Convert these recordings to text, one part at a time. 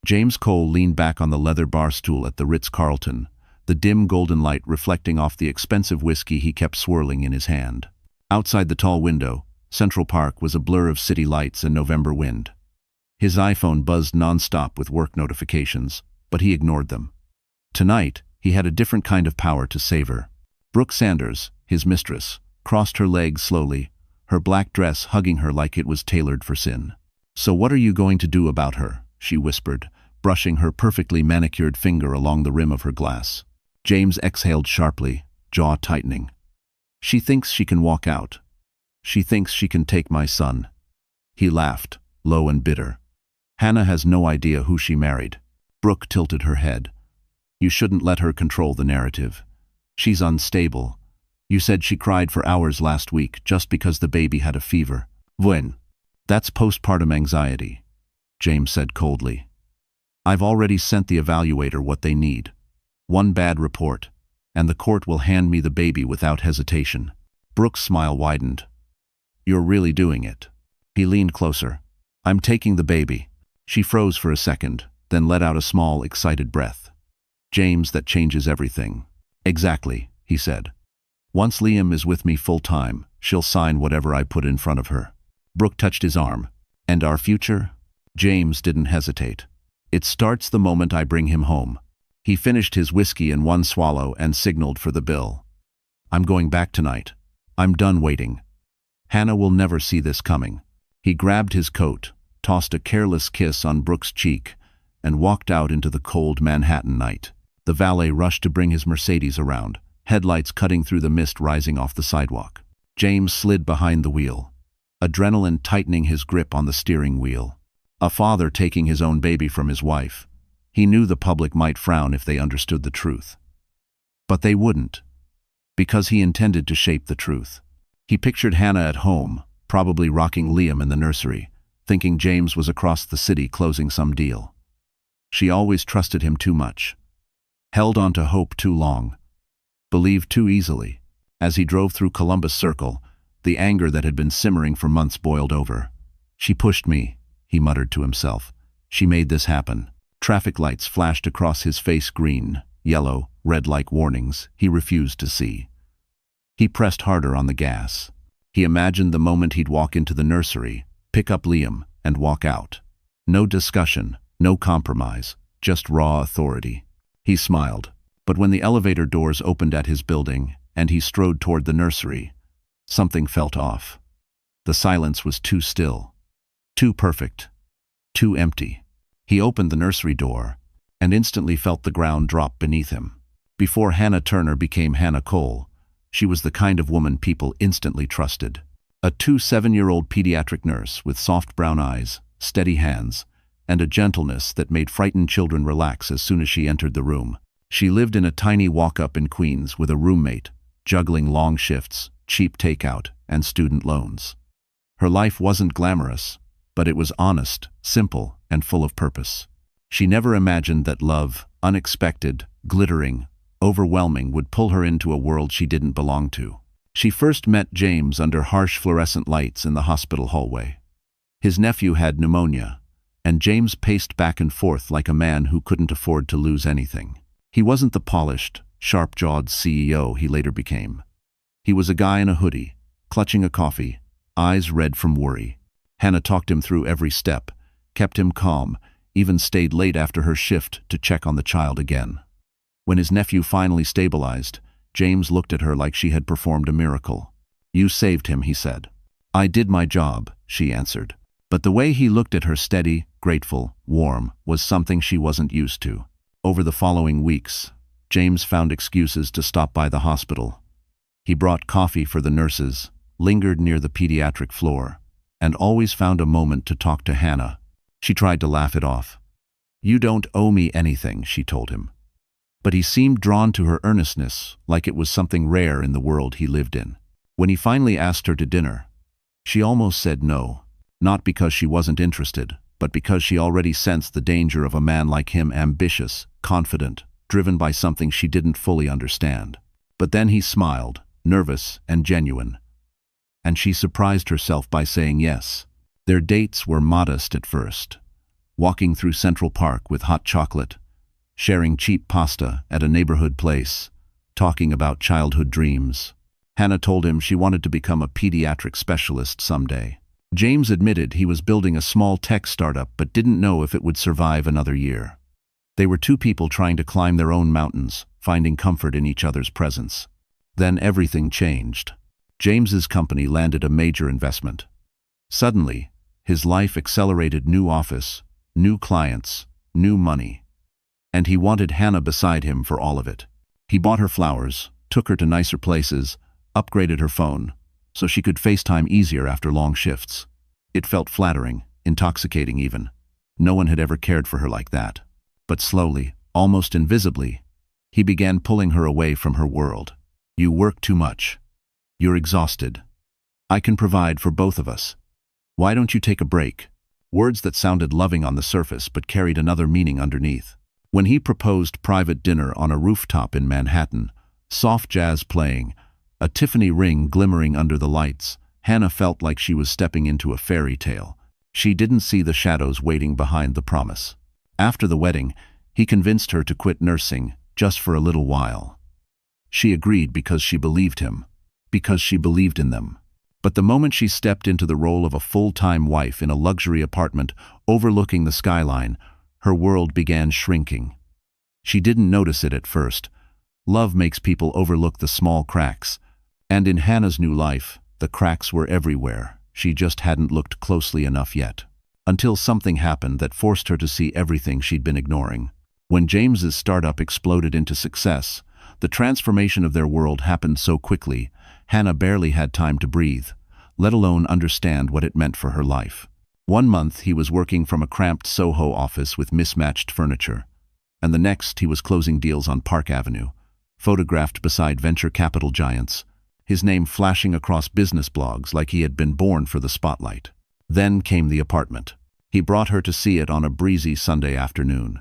James Cole leaned back on the leather bar stool at the Ritz-Carlton, the dim golden light reflecting off the expensive whiskey he kept swirling in his hand. Outside the tall window, Central Park was a blur of city lights and November wind. His iPhone buzzed nonstop with work notifications, but he ignored them. Tonight, he had a different kind of power to savor. Brooke Sanders, his mistress, crossed her legs slowly, her black dress hugging her like it was tailored for sin. "So what are you going to do about her?" she whispered, brushing her perfectly manicured finger along the rim of her glass. James exhaled sharply, jaw tightening. "She thinks she can walk out. She thinks she can take my son." He laughed, low and bitter. "Hannah has no idea who she married." Brooke tilted her head. "You shouldn't let her control the narrative. She's unstable. You said she cried for hours last week just because the baby had a fever." "When? That's postpartum anxiety," James said coldly. "I've already sent the evaluator what they need. One bad report, and the court will hand me the baby without hesitation." Brooke's smile widened. "You're really doing it." He leaned closer. "I'm taking the baby." She froze for a second, then let out a small, excited breath. "James, that changes everything." "Exactly," he said. "Once Liam is with me full-time, she'll sign whatever I put in front of her." Brooke touched his arm. "And our future?" James didn't hesitate. "It starts the moment I bring him home." He finished his whiskey in one swallow and signaled for the bill. "I'm going back tonight. I'm done waiting. Hannah will never see this coming." He grabbed his coat, tossed a careless kiss on Brooke's cheek, and walked out into the cold Manhattan night. The valet rushed to bring his Mercedes around, headlights cutting through the mist rising off the sidewalk. James slid behind the wheel, adrenaline tightening his grip on the steering wheel. A father taking his own baby from his wife. He knew the public might frown if they understood the truth. But they wouldn't, because he intended to shape the truth. He pictured Hannah at home, probably rocking Liam in the nursery, thinking James was across the city closing some deal. She always trusted him too much, held on to hope too long, believed too easily. As he drove through Columbus Circle, the anger that had been simmering for months boiled over. "She pushed me," he muttered to himself. "She made this happen." Traffic lights flashed across his face, green, yellow, red like warnings he refused to see. He pressed harder on the gas. He imagined the moment he'd walk into the nursery, pick up Liam, and walk out. No discussion, no compromise, just raw authority. He smiled, but when the elevator doors opened at his building and he strode toward the nursery, something felt off. The silence was too still, too perfect, too empty. He opened the nursery door and instantly felt the ground drop beneath him. Before Hannah Turner became Hannah Cole, she was the kind of woman people instantly trusted. A 7-year-old pediatric nurse with soft brown eyes, steady hands, and a gentleness that made frightened children relax as soon as she entered the room. She lived in a tiny walk-up in Queens with a roommate, juggling long shifts, cheap takeout, and student loans. Her life wasn't glamorous, but it was honest, simple, and full of purpose. She never imagined that love, unexpected, glittering, overwhelming, would pull her into a world she didn't belong to. She first met James under harsh fluorescent lights in the hospital hallway. His nephew had pneumonia, and James paced back and forth like a man who couldn't afford to lose anything. He wasn't the polished, sharp-jawed CEO he later became. He was a guy in a hoodie, clutching a coffee, eyes red from worry. Hannah talked him through every step, kept him calm, even stayed late after her shift to check on the child again. When his nephew finally stabilized, James looked at her like she had performed a miracle. "You saved him," he said. "I did my job," she answered. But the way he looked at her, steady, grateful, warm, was something she wasn't used to. Over the following weeks, James found excuses to stop by the hospital. He brought coffee for the nurses, lingered near the pediatric floor, and always found a moment to talk to Hannah. She tried to laugh it off. "You don't owe me anything," she told him. But he seemed drawn to her earnestness, like it was something rare in the world he lived in. When he finally asked her to dinner, she almost said no, not because she wasn't interested, but because she already sensed the danger of a man like him, ambitious, confident, driven by something she didn't fully understand. But then he smiled, nervous and genuine, and she surprised herself by saying yes. Their dates were modest at first. walking through Central Park with hot chocolate, sharing cheap pasta at a neighborhood place, talking about childhood dreams. Hannah told him she wanted to become a pediatric specialist someday. James admitted he was building a small tech startup but didn't know if it would survive another year. They were two people trying to climb their own mountains, finding comfort in each other's presence. Then everything changed. James's company landed a major investment. Suddenly, his life accelerated: new office, new clients, new money. And he wanted Hannah beside him for all of it. He bought her flowers, took her to nicer places, upgraded her phone, so she could FaceTime easier after long shifts. It felt flattering, intoxicating even. No one had ever cared for her like that. But slowly, almost invisibly, he began pulling her away from her world. "You work too much. You're exhausted. I can provide for both of us. Why don't you take a break?" Words that sounded loving on the surface but carried another meaning underneath. When he proposed private dinner on a rooftop in Manhattan, soft jazz playing, a Tiffany ring glimmering under the lights, Hannah felt like she was stepping into a fairy tale. She didn't see the shadows waiting behind the promise. After the wedding, he convinced her to quit nursing, just for a little while. She agreed because she believed him, because she believed in them. But the moment she stepped into the role of a full-time wife in a luxury apartment overlooking the skyline, her world began shrinking. She didn't notice it at first. Love makes people overlook the small cracks. And in Hannah's new life, the cracks were everywhere. She just hadn't looked closely enough yet. Until something happened that forced her to see everything she'd been ignoring. When James's startup exploded into success, the transformation of their world happened so quickly, Hannah barely had time to breathe, let alone understand what it meant for her life. One month he was working from a cramped Soho office with mismatched furniture, and the next he was closing deals on Park Avenue, photographed beside venture capital giants, his name flashing across business blogs like he had been born for the spotlight. Then came the apartment. He brought her to see it on a breezy Sunday afternoon.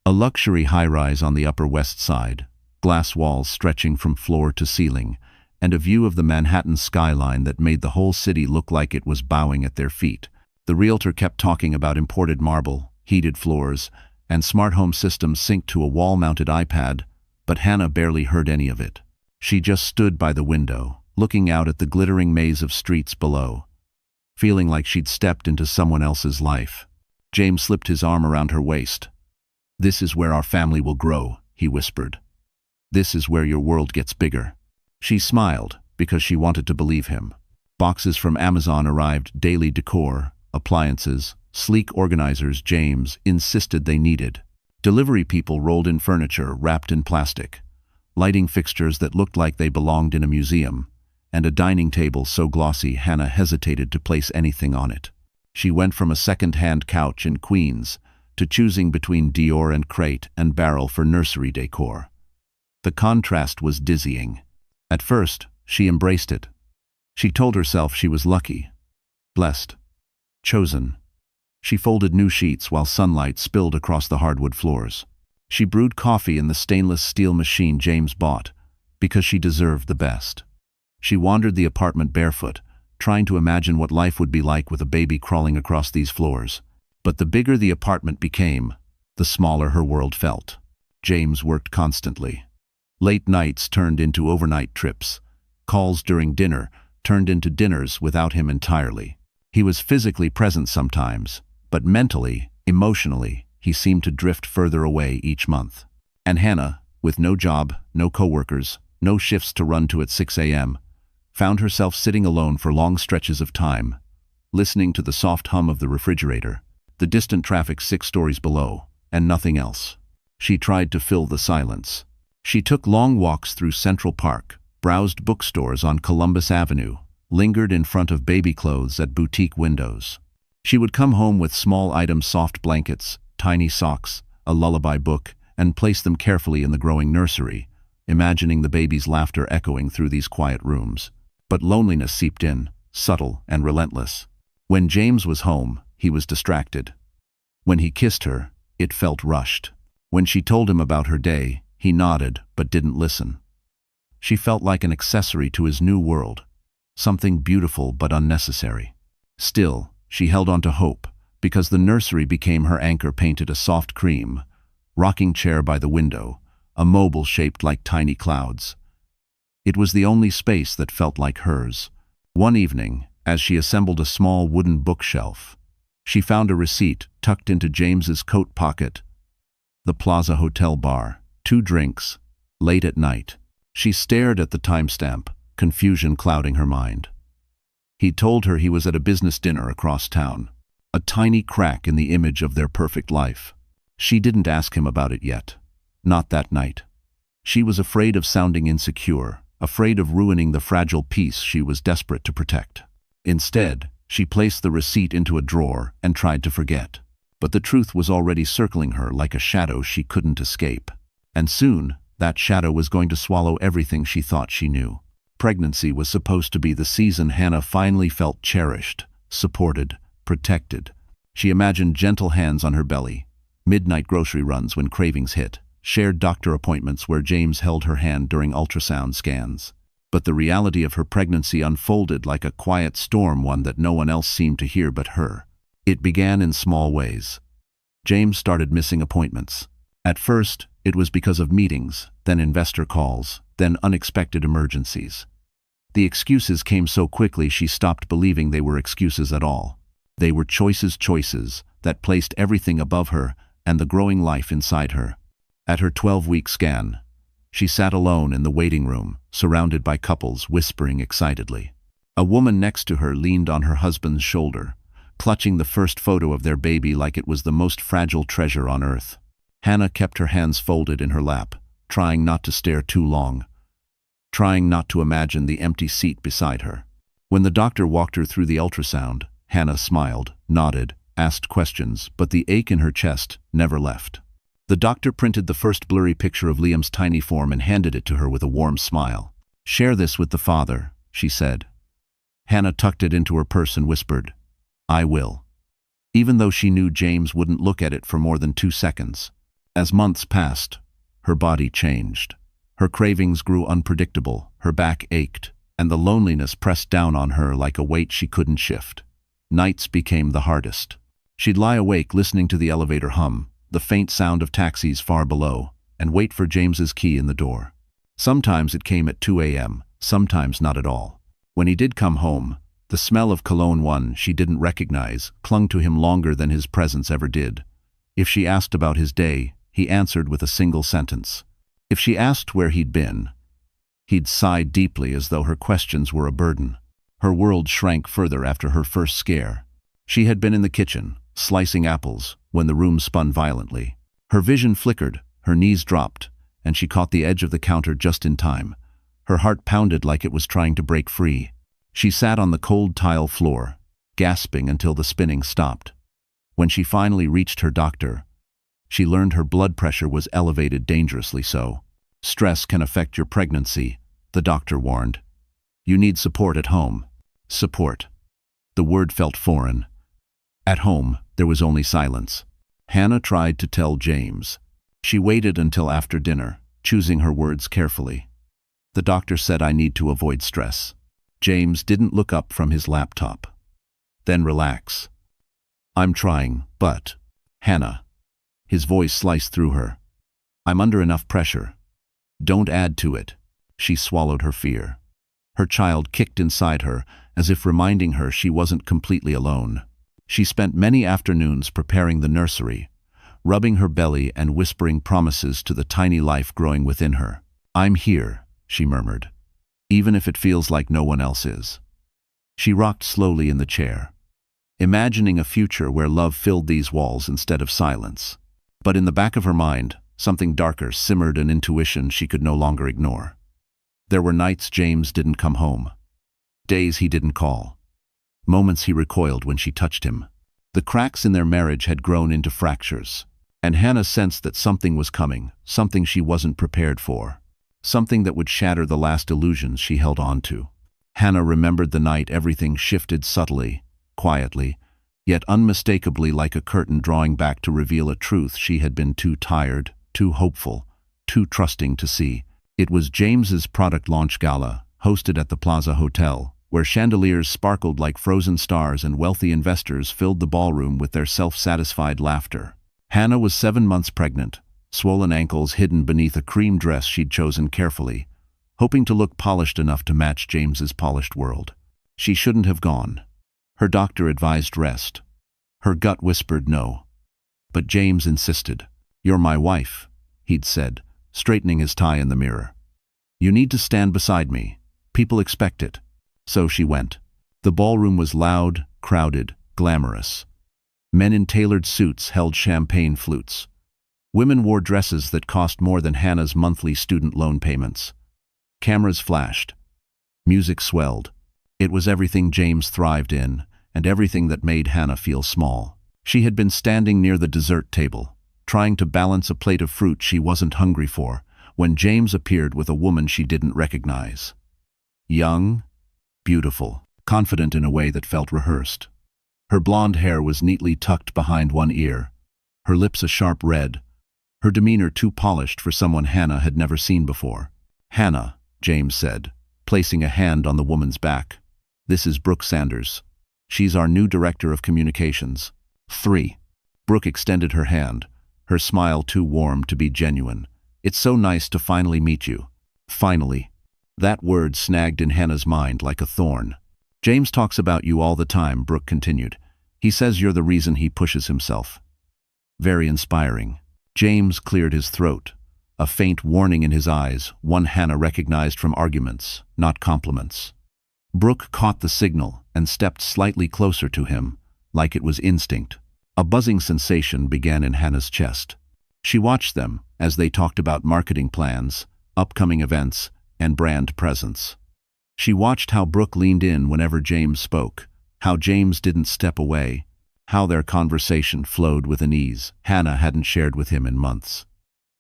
A luxury high-rise on the Upper West Side, glass walls stretching from floor to ceiling, and a view of the Manhattan skyline that made the whole city look like it was bowing at their feet. The realtor kept talking about imported marble, heated floors, and smart home systems synced to a wall-mounted iPad, but Hannah barely heard any of it. She just stood by the window, looking out at the glittering maze of streets below, feeling like she'd stepped into someone else's life. James slipped his arm around her waist. "This is where our family will grow," he whispered. "This is where your world gets bigger." She smiled, because she wanted to believe him. Boxes from Amazon arrived, daily decor, appliances, sleek organizers James insisted they needed. Delivery people rolled in furniture wrapped in plastic, lighting fixtures that looked like they belonged in a museum, and a dining table so glossy Hannah hesitated to place anything on it. She went from a second-hand couch in Queens to choosing between Dior and Crate and Barrel for nursery decor. The contrast was dizzying. At first, she embraced it. She told herself she was lucky, blessed, chosen. She folded new sheets while sunlight spilled across the hardwood floors. She brewed coffee in the stainless steel machine James bought, because she deserved the best. She wandered the apartment barefoot, trying to imagine what life would be like with a baby crawling across these floors. But the bigger the apartment became, the smaller her world felt. James worked constantly. Late nights turned into overnight trips. Calls during dinner turned into dinners without him entirely. He was physically present sometimes, but mentally, emotionally, he seemed to drift further away each month. And Hannah, with no job, no coworkers, no shifts to run to at 6 a.m., found herself sitting alone for long stretches of time, listening to the soft hum of the refrigerator, the distant traffic 6 stories below, and nothing else. She tried to fill the silence. She took long walks through Central Park, browsed bookstores on Columbus Avenue, lingered in front of baby clothes at boutique windows. She would come home with small items, soft blankets, tiny socks, a lullaby book, and place them carefully in the growing nursery, imagining the baby's laughter echoing through these quiet rooms. But loneliness seeped in, subtle and relentless. When James was home, he was distracted. When he kissed her, it felt rushed. When she told him about her day, he nodded but didn't listen. She felt like an accessory to his new world, something beautiful but unnecessary. Still, she held on to hope, because the nursery became her anchor, painted a soft cream, rocking chair by the window, a mobile shaped like tiny clouds. It was the only space that felt like hers. One evening, as she assembled a small wooden bookshelf, she found a receipt tucked into James's coat pocket. The Plaza Hotel bar, 2 drinks, late at night. She stared at the timestamp, confusion clouding her mind. He'd told her he was at a business dinner across town, a tiny crack in the image of their perfect life. She didn't ask him about it yet. Not that night. She was afraid of sounding insecure, afraid of ruining the fragile peace she was desperate to protect. Instead, she placed the receipt into a drawer and tried to forget. But the truth was already circling her like a shadow she couldn't escape. And soon, that shadow was going to swallow everything she thought she knew. Pregnancy was supposed to be the season Hannah finally felt cherished, supported, protected. She imagined gentle hands on her belly, midnight grocery runs when cravings hit, shared doctor appointments where James held her hand during ultrasound scans. But the reality of her pregnancy unfolded like a quiet storm, one that no one else seemed to hear but her. It began in small ways. James started missing appointments. At first, it was because of meetings, then investor calls, then unexpected emergencies. The excuses came so quickly she stopped believing they were excuses at all. They were choices that placed everything above her and the growing life inside her. At her 12-week scan, she sat alone in the waiting room, surrounded by couples whispering excitedly. A woman next to her leaned on her husband's shoulder, clutching the first photo of their baby like it was the most fragile treasure on earth. Hannah kept her hands folded in her lap, trying not to stare too long, trying not to imagine the empty seat beside her. When the doctor walked her through the ultrasound, Hannah smiled, nodded, asked questions, but the ache in her chest never left. The doctor printed the first blurry picture of Liam's tiny form and handed it to her with a warm smile. "Share this with the father," she said. Hannah tucked it into her purse and whispered, "I will," even though she knew James wouldn't look at it for more than 2 seconds. As months passed, her body changed. Her cravings grew unpredictable, her back ached, and the loneliness pressed down on her like a weight she couldn't shift. Nights became the hardest. She'd lie awake listening to the elevator hum, the faint sound of taxis far below, and wait for James's key in the door. Sometimes it came at 2 a.m., sometimes not at all. When he did come home, the smell of cologne, one she didn't recognize, clung to him longer than his presence ever did. If she asked about his day, he answered with a single sentence. If she asked where he'd been, he'd sigh deeply as though her questions were a burden. Her world shrank further after her first scare. She had been in the kitchen, slicing apples, when the room spun violently. Her vision flickered, her knees dropped, and she caught the edge of the counter just in time. Her heart pounded like it was trying to break free. She sat on the cold tile floor, gasping until the spinning stopped. When she finally reached her doctor, she learned her blood pressure was elevated, dangerously so. "Stress can affect your pregnancy," the doctor warned. "You need support at home." Support. The word felt foreign. At home, there was only silence. Hannah tried to tell James. She waited until after dinner, choosing her words carefully. "The doctor said I need to avoid stress." James didn't look up from his laptop. "Then relax." "I'm trying, but—" "Hannah." His voice sliced through her. "I'm under enough pressure. Don't add to it." She swallowed her fear. Her child kicked inside her, as if reminding her she wasn't completely alone. She spent many afternoons preparing the nursery, rubbing her belly and whispering promises to the tiny life growing within her. "I'm here," she murmured, "even if it feels like no one else is." She rocked slowly in the chair, imagining a future where love filled these walls instead of silence. But in the back of her mind, something darker simmered, an intuition she could no longer ignore. There were nights James didn't come home, days he didn't call, moments he recoiled when she touched him. The cracks in their marriage had grown into fractures, and Hannah sensed that something was coming, something she wasn't prepared for, something that would shatter the last illusions she held on to. Hannah remembered the night everything shifted subtly, quietly, yet unmistakably, like a curtain drawing back to reveal a truth she had been too tired, too hopeful, too trusting to see. It was James's product launch gala, hosted at the Plaza Hotel, where chandeliers sparkled like frozen stars and wealthy investors filled the ballroom with their self-satisfied laughter. Hannah was 7 months pregnant, swollen ankles hidden beneath a cream dress she'd chosen carefully, hoping to look polished enough to match James's polished world. She shouldn't have gone. Her doctor advised rest. Her gut whispered no. But James insisted. "You're my wife," he'd said, straightening his tie in the mirror. "You need to stand beside me. People expect it." So she went. The ballroom was loud, crowded, glamorous. Men in tailored suits held champagne flutes. Women wore dresses that cost more than Hannah's monthly student loan payments. Cameras flashed. Music swelled. It was everything James thrived in, and everything that made Hannah feel small. She had been standing near the dessert table, trying to balance a plate of fruit she wasn't hungry for, when James appeared with a woman she didn't recognize. Young, beautiful, confident in a way that felt rehearsed. Her blonde hair was neatly tucked behind one ear, her lips a sharp red, her demeanor too polished for someone Hannah had never seen before. "Hannah," James said, placing a hand on the woman's back. "This is Brooke Sanders. She's our new director of communications." 3. Brooke extended her hand, her smile too warm to be genuine. "It's so nice to finally meet you." Finally. That word snagged in Hannah's mind like a thorn. "James talks about you all the time," Brooke continued. "He says you're the reason he pushes himself." Very inspiring. James cleared his throat, a faint warning in his eyes, one Hannah recognized from arguments, not compliments. Brooke caught the signal and stepped slightly closer to him, like it was instinct. A buzzing sensation began in Hannah's chest. She watched them as they talked about marketing plans, upcoming events, and brand presence. She watched how Brooke leaned in whenever James spoke, how James didn't step away, how their conversation flowed with an ease Hannah hadn't shared with him in months.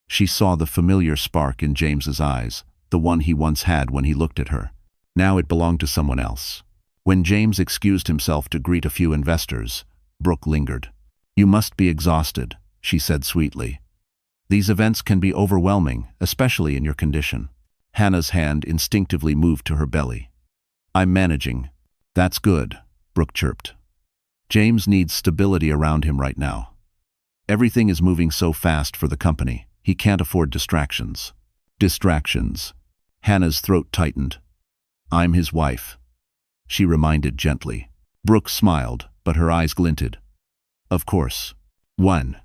She saw the familiar spark in James's eyes, the one he once had when he looked at her. Now it belonged to someone else. When James excused himself to greet a few investors, Brooke lingered. "You must be exhausted," she said sweetly. "These events can be overwhelming, especially in your condition." Hannah's hand instinctively moved to her belly. "I'm managing." "That's good," Brooke chirped. "James needs stability around him right now. Everything is moving so fast for the company. He can't afford distractions." "Distractions." Hannah's throat tightened. "I'm his wife," she reminded gently. Brooke smiled, but her eyes glinted. "Of course." 1.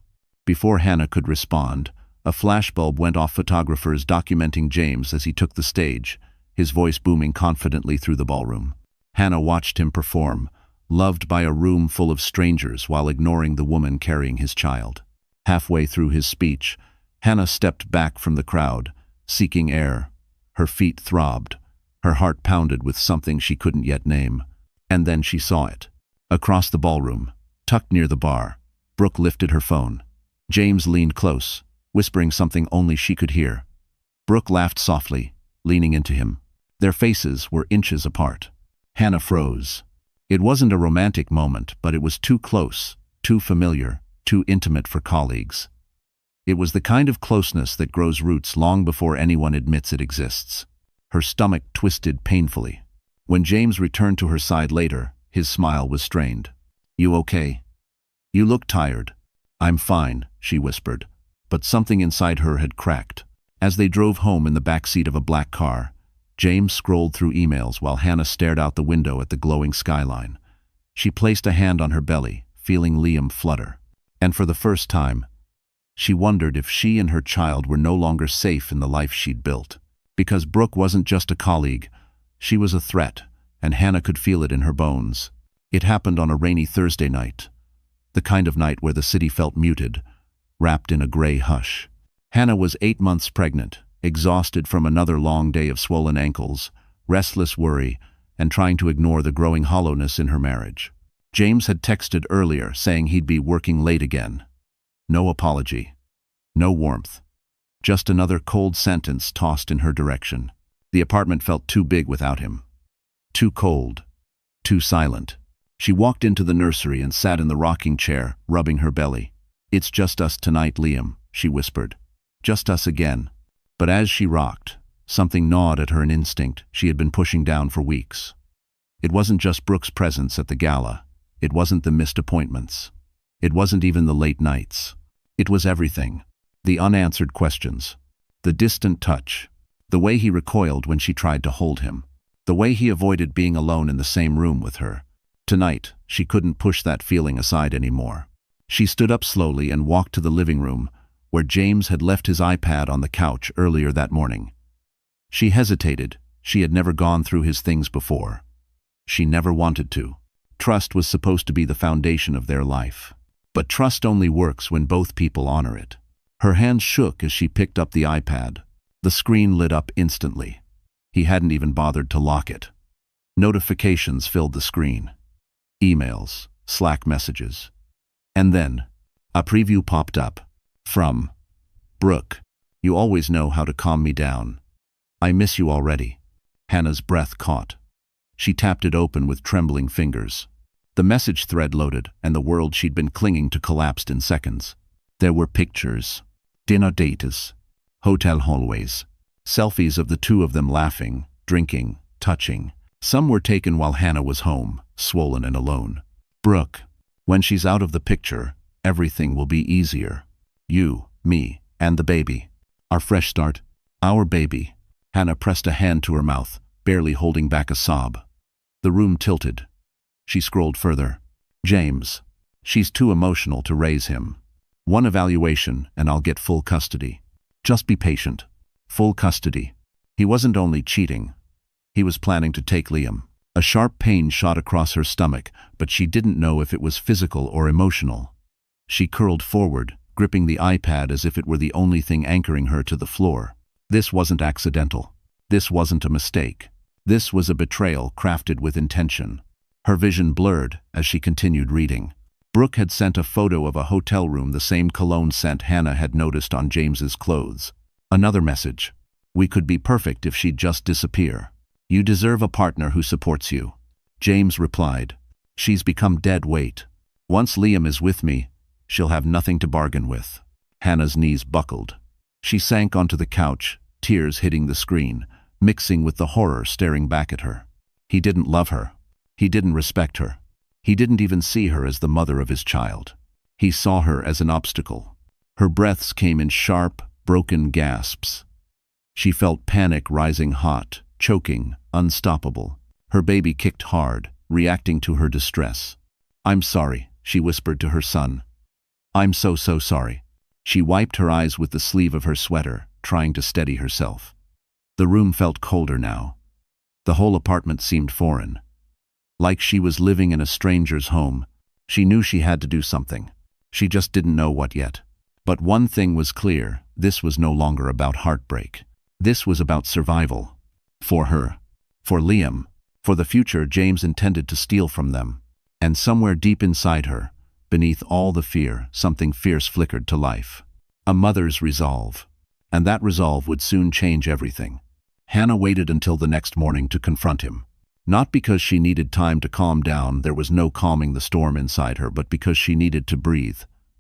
Before Hannah could respond, a flashbulb went off. Photographers documenting James as he took the stage, his voice booming confidently through the ballroom. Hannah watched him perform, loved by a room full of strangers while ignoring the woman carrying his child. Halfway through his speech, Hannah stepped back from the crowd, seeking air. Her feet throbbed. Her heart pounded with something she couldn't yet name. And then she saw it. Across the ballroom, tucked near the bar, Brooke lifted her phone. James leaned close, whispering something only she could hear. Brooke laughed softly, leaning into him. Their faces were inches apart. Hannah froze. It wasn't a romantic moment, but it was too close, too familiar, too intimate for colleagues. It was the kind of closeness that grows roots long before anyone admits it exists. Her stomach twisted painfully. When James returned to her side later, his smile was strained. "You okay? You look tired." "I'm fine," she whispered, but something inside her had cracked. As they drove home in the back seat of a black car, James scrolled through emails while Hannah stared out the window at the glowing skyline. She placed a hand on her belly, feeling Liam flutter. And for the first time, she wondered if she and her child were no longer safe in the life she'd built. Because Brooke wasn't just a colleague, she was a threat, and Hannah could feel it in her bones. It happened on a rainy Thursday night, the kind of night where the city felt muted, wrapped in a gray hush. Hannah was 8 months pregnant, exhausted from another long day of swollen ankles, restless worry, and trying to ignore the growing hollowness in her marriage. James had texted earlier saying he'd be working late again. No apology. No warmth. Just another cold sentence tossed in her direction. The apartment felt too big without him. Too cold. Too silent. She walked into the nursery and sat in the rocking chair, rubbing her belly. "It's just us tonight, Liam," she whispered. "Just us again." But as she rocked, something gnawed at her, an instinct she had been pushing down for weeks. It wasn't just Brooke's presence at the gala. It wasn't the missed appointments. It wasn't even the late nights. It was everything. The unanswered questions. The distant touch. The way he recoiled when she tried to hold him. The way he avoided being alone in the same room with her. Tonight, she couldn't push that feeling aside anymore. She stood up slowly and walked to the living room, where James had left his iPad on the couch earlier that morning. She hesitated. She had never gone through his things before. She never wanted to. Trust was supposed to be the foundation of their life. But trust only works when both people honor it. Her hands shook as she picked up the iPad. The screen lit up instantly. He hadn't even bothered to lock it. Notifications filled the screen. Emails, Slack messages. And then, a preview popped up. From Brooke. You always know how to calm me down. I miss you already. Hannah's breath caught. She tapped it open with trembling fingers. The message thread loaded, and the world she'd been clinging to collapsed in seconds. There were pictures. Dinner dates. Hotel hallways. Selfies of the two of them laughing, drinking, touching. Some were taken while Hannah was home, swollen and alone. Brooke. When she's out of the picture, everything will be easier. You, me, and the baby. Our fresh start. Our baby. Hannah pressed a hand to her mouth, barely holding back a sob. The room tilted. She scrolled further. James. She's too emotional to raise him. One evaluation, and I'll get full custody. Just be patient. Full custody. He wasn't only cheating. He was planning to take Liam. A sharp pain shot across her stomach, but she didn't know if it was physical or emotional. She curled forward, gripping the iPad as if it were the only thing anchoring her to the floor. This wasn't accidental. This wasn't a mistake. This was a betrayal crafted with intention. Her vision blurred as she continued reading. Brooke had sent a photo of a hotel room, the same cologne scent Hannah had noticed on James's clothes. Another message. We could be perfect if she'd just disappear. You deserve a partner who supports you. James replied. She's become dead weight. Once Liam is with me, she'll have nothing to bargain with. Hannah's knees buckled. She sank onto the couch, tears hitting the screen, mixing with the horror staring back at her. He didn't love her. He didn't respect her. He didn't even see her as the mother of his child. He saw her as an obstacle. Her breaths came in sharp, broken gasps. She felt panic rising hot, choking, unstoppable. Her baby kicked hard, reacting to her distress. I'm sorry, she whispered to her son. I'm so sorry. She wiped her eyes with the sleeve of her sweater, trying to steady herself. The room felt colder now. The whole apartment seemed foreign. Like she was living in a stranger's home. She knew she had to do something. She just didn't know what yet. But one thing was clear, this was no longer about heartbreak. This was about survival. For her. For Liam. For the future James intended to steal from them. And somewhere deep inside her, beneath all the fear, something fierce flickered to life. A mother's resolve. And that resolve would soon change everything. Hannah waited until the next morning to confront him. Not because she needed time to calm down, there was no calming the storm inside her, but because she needed to breathe,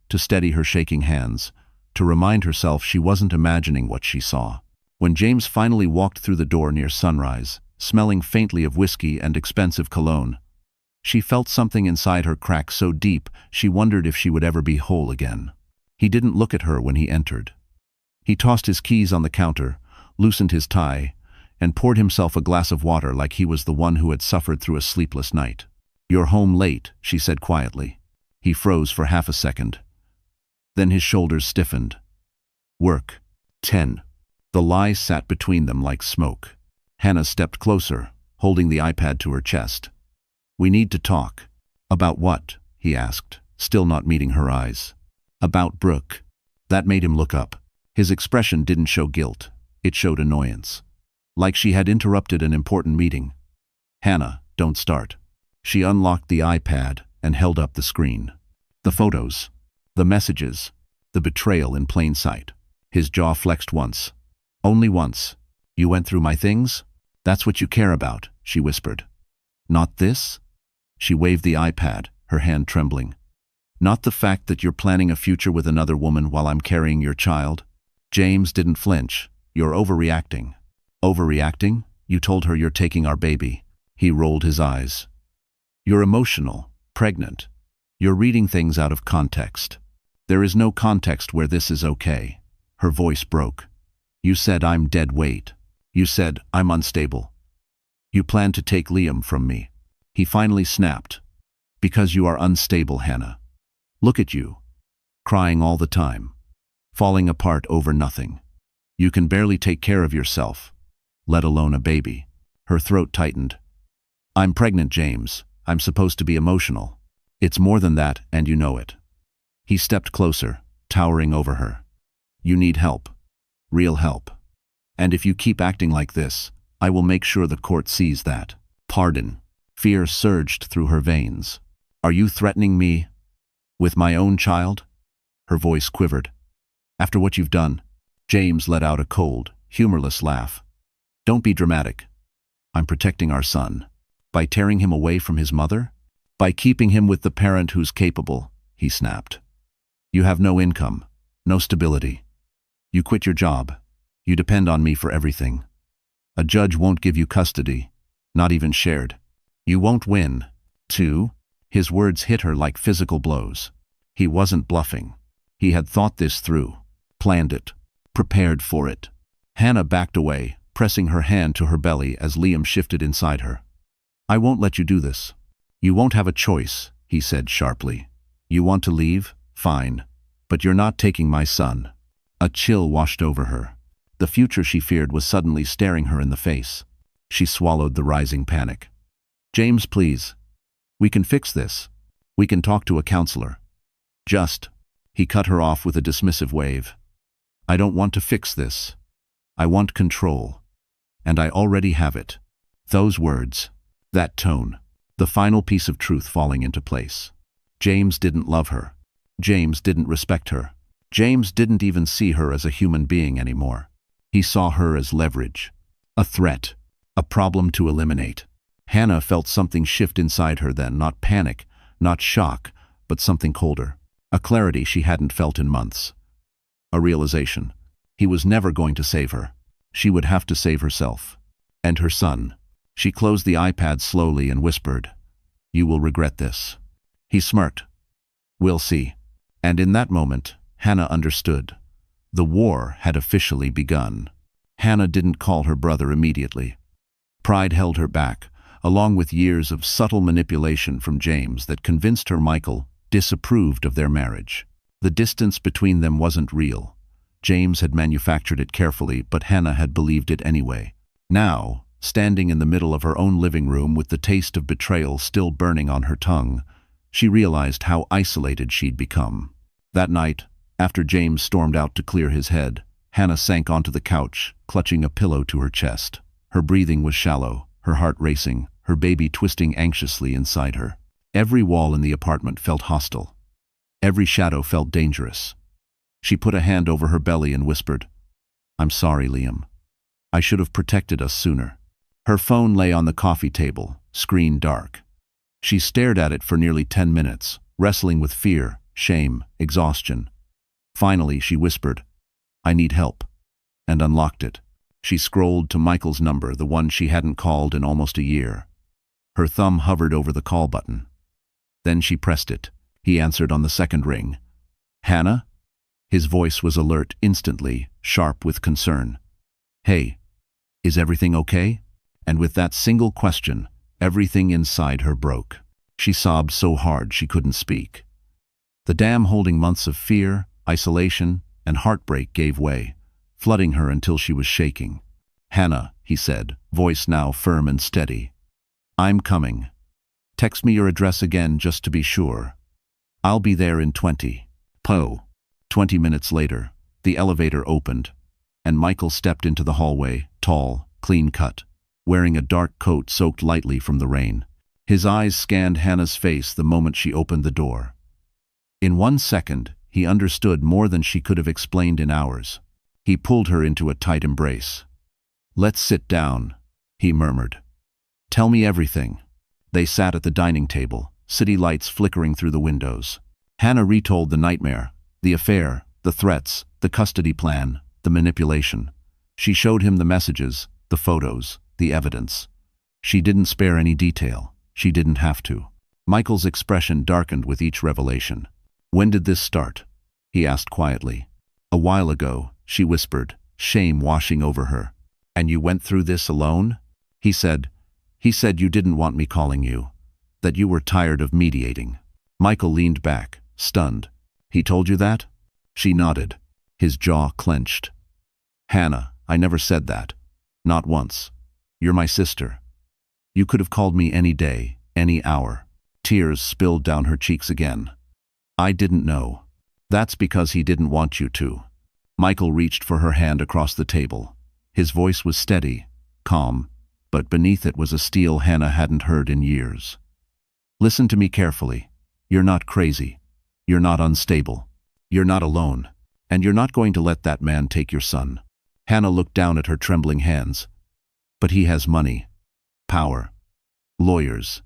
to steady her shaking hands, to remind herself she wasn't imagining what she saw. When James finally walked through the door near sunrise, smelling faintly of whiskey and expensive cologne, she felt something inside her crack so deep she wondered if she would ever be whole again. He didn't look at her when he entered. He tossed his keys on the counter, loosened his tie, and poured himself a glass of water like he was the one who had suffered through a sleepless night. You're home late, she said quietly. He froze for half a second. Then his shoulders stiffened. Work. 10. The lies sat between them like smoke. Hannah stepped closer, holding the iPad to her chest. We need to talk. About what? He asked, still not meeting her eyes. About Brooke. That made him look up. His expression didn't show guilt. It showed annoyance. Like she had interrupted an important meeting. Hannah, don't start. She unlocked the iPad and held up the screen. The photos. The messages. The betrayal in plain sight. His jaw flexed once. Only once. You went through my things? That's what you care about, she whispered. Not this? She waved the iPad, her hand trembling. Not the fact that you're planning a future with another woman while I'm carrying your child? James didn't flinch. You're overreacting. Overreacting? You told her you're taking our baby. He rolled his eyes. You're emotional, pregnant. You're reading things out of context. There is no context where this is okay. Her voice broke. You said I'm dead weight. You said I'm unstable. You plan to take Liam from me. He finally snapped. Because you are unstable, Hannah. Look at you. Crying all the time. Falling apart over nothing. You can barely take care of yourself, let alone a baby. Her throat tightened. I'm pregnant, James. I'm supposed to be emotional. It's more than that, and you know it. He stepped closer, towering over her. You need help. Real help. And if you keep acting like this, I will make sure the court sees that. Pardon. Fear surged through her veins. Are you threatening me? With my own child? Her voice quivered. After what you've done? James let out a cold, humorless laugh. Don't be dramatic. I'm protecting our son. By tearing him away from his mother? By keeping him with the parent who's capable, he snapped. You have no income, no stability. You quit your job. You depend on me for everything. A judge won't give you custody, not even shared. You won't win. 2. His words hit her like physical blows. He wasn't bluffing. He had thought this through, planned it, prepared for it. Hannah backed away, pressing her hand to her belly as Liam shifted inside her. I won't let you do this. You won't have a choice, he said sharply. You want to leave? Fine. But you're not taking my son. A chill washed over her. The future she feared was suddenly staring her in the face. She swallowed the rising panic. James, please. We can fix this. We can talk to a counselor. He cut her off with a dismissive wave. I don't want to fix this. I want control. And I already have it. Those words, that tone, the final piece of truth falling into place. James didn't love her. James didn't respect her. James didn't even see her as a human being anymore. He saw her as leverage, a threat, a problem to eliminate. Hannah felt something shift inside her then, not panic, not shock, but something colder. A clarity she hadn't felt in months. A realization. He was never going to save her. She would have to save herself. And her son. She closed the iPad slowly and whispered, You will regret this. He smirked. We'll see. And in that moment, Hannah understood. The war had officially begun. Hannah didn't call her brother immediately. Pride held her back, along with years of subtle manipulation from James that convinced her Michael disapproved of their marriage. The distance between them wasn't real. James had manufactured it carefully, but Hannah had believed it anyway. Now, standing in the middle of her own living room with the taste of betrayal still burning on her tongue, she realized how isolated she'd become. That night, after James stormed out to clear his head, Hannah sank onto the couch, clutching a pillow to her chest. Her breathing was shallow, her heart racing, her baby twisting anxiously inside her. Every wall in the apartment felt hostile. Every shadow felt dangerous. She put a hand over her belly and whispered, I'm sorry, Liam. I should have protected us sooner. Her phone lay on the coffee table, screen dark. She stared at it for nearly 10 minutes, wrestling with fear, shame, exhaustion. Finally, she whispered, I need help, and unlocked it. She scrolled to Michael's number, the one she hadn't called in almost a year. Her thumb hovered over the call button. Then she pressed it. He answered on the second ring. Hannah? His voice was alert instantly, sharp with concern. Hey, is everything okay? And with that single question, everything inside her broke. She sobbed so hard she couldn't speak. The dam holding months of fear, isolation, and heartbreak gave way, flooding her until she was shaking. Hannah, he said, voice now firm and steady. I'm coming. Text me your address again just to be sure. I'll be there in 20. 20 minutes later, the elevator opened, and Michael stepped into the hallway, tall, clean-cut, wearing a dark coat soaked lightly from the rain. His eyes scanned Hannah's face the moment she opened the door. In 1 second, he understood more than she could have explained in hours. He pulled her into a tight embrace. Let's sit down, he murmured. Tell me everything. They sat at the dining table, city lights flickering through the windows. Hannah retold the nightmare, the affair, the threats, the custody plan, the manipulation. She showed him the messages, the photos, the evidence. She didn't spare any detail. She didn't have to. Michael's expression darkened with each revelation. "When did this start?" he asked quietly. "A while ago," she whispered, shame washing over her. "And you went through this alone?" He said you didn't want me calling you. That you were tired of mediating." Michael leaned back, stunned. "He told you that?" She nodded. His jaw clenched. "Hannah, I never said that. Not once. You're my sister. You could have called me any day, any hour." Tears spilled down her cheeks again. "I didn't know." "That's because he didn't want you to." Michael reached for her hand across the table. His voice was steady, calm, but beneath it was a steel Hannah hadn't heard in years. "Listen to me carefully. You're not crazy. You're not unstable. You're not alone. And you're not going to let that man take your son." Hannah looked down at her trembling hands. "But he has money, power, lawyers.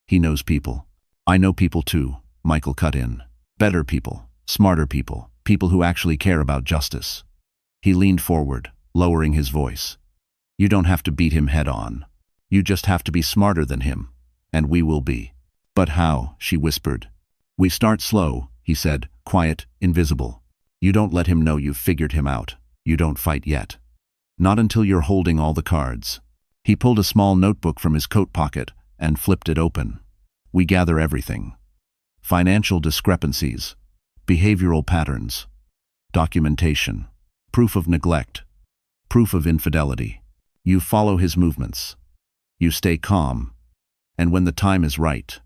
He knows people." "I know people too," Michael cut in. "Better people, smarter people, people who actually care about justice." He leaned forward, lowering his voice. "You don't have to beat him head on. You just have to be smarter than him. And we will be." "But how?" she whispered. "We start slow," he said, quiet, invisible. "You don't let him know you've figured him out. You don't fight yet. Not until you're holding all the cards." He pulled a small notebook from his coat pocket and flipped it open. "We gather everything. Financial discrepancies, behavioral patterns, documentation, proof of neglect, proof of infidelity. You follow his movements. You stay calm. And when the time is right..."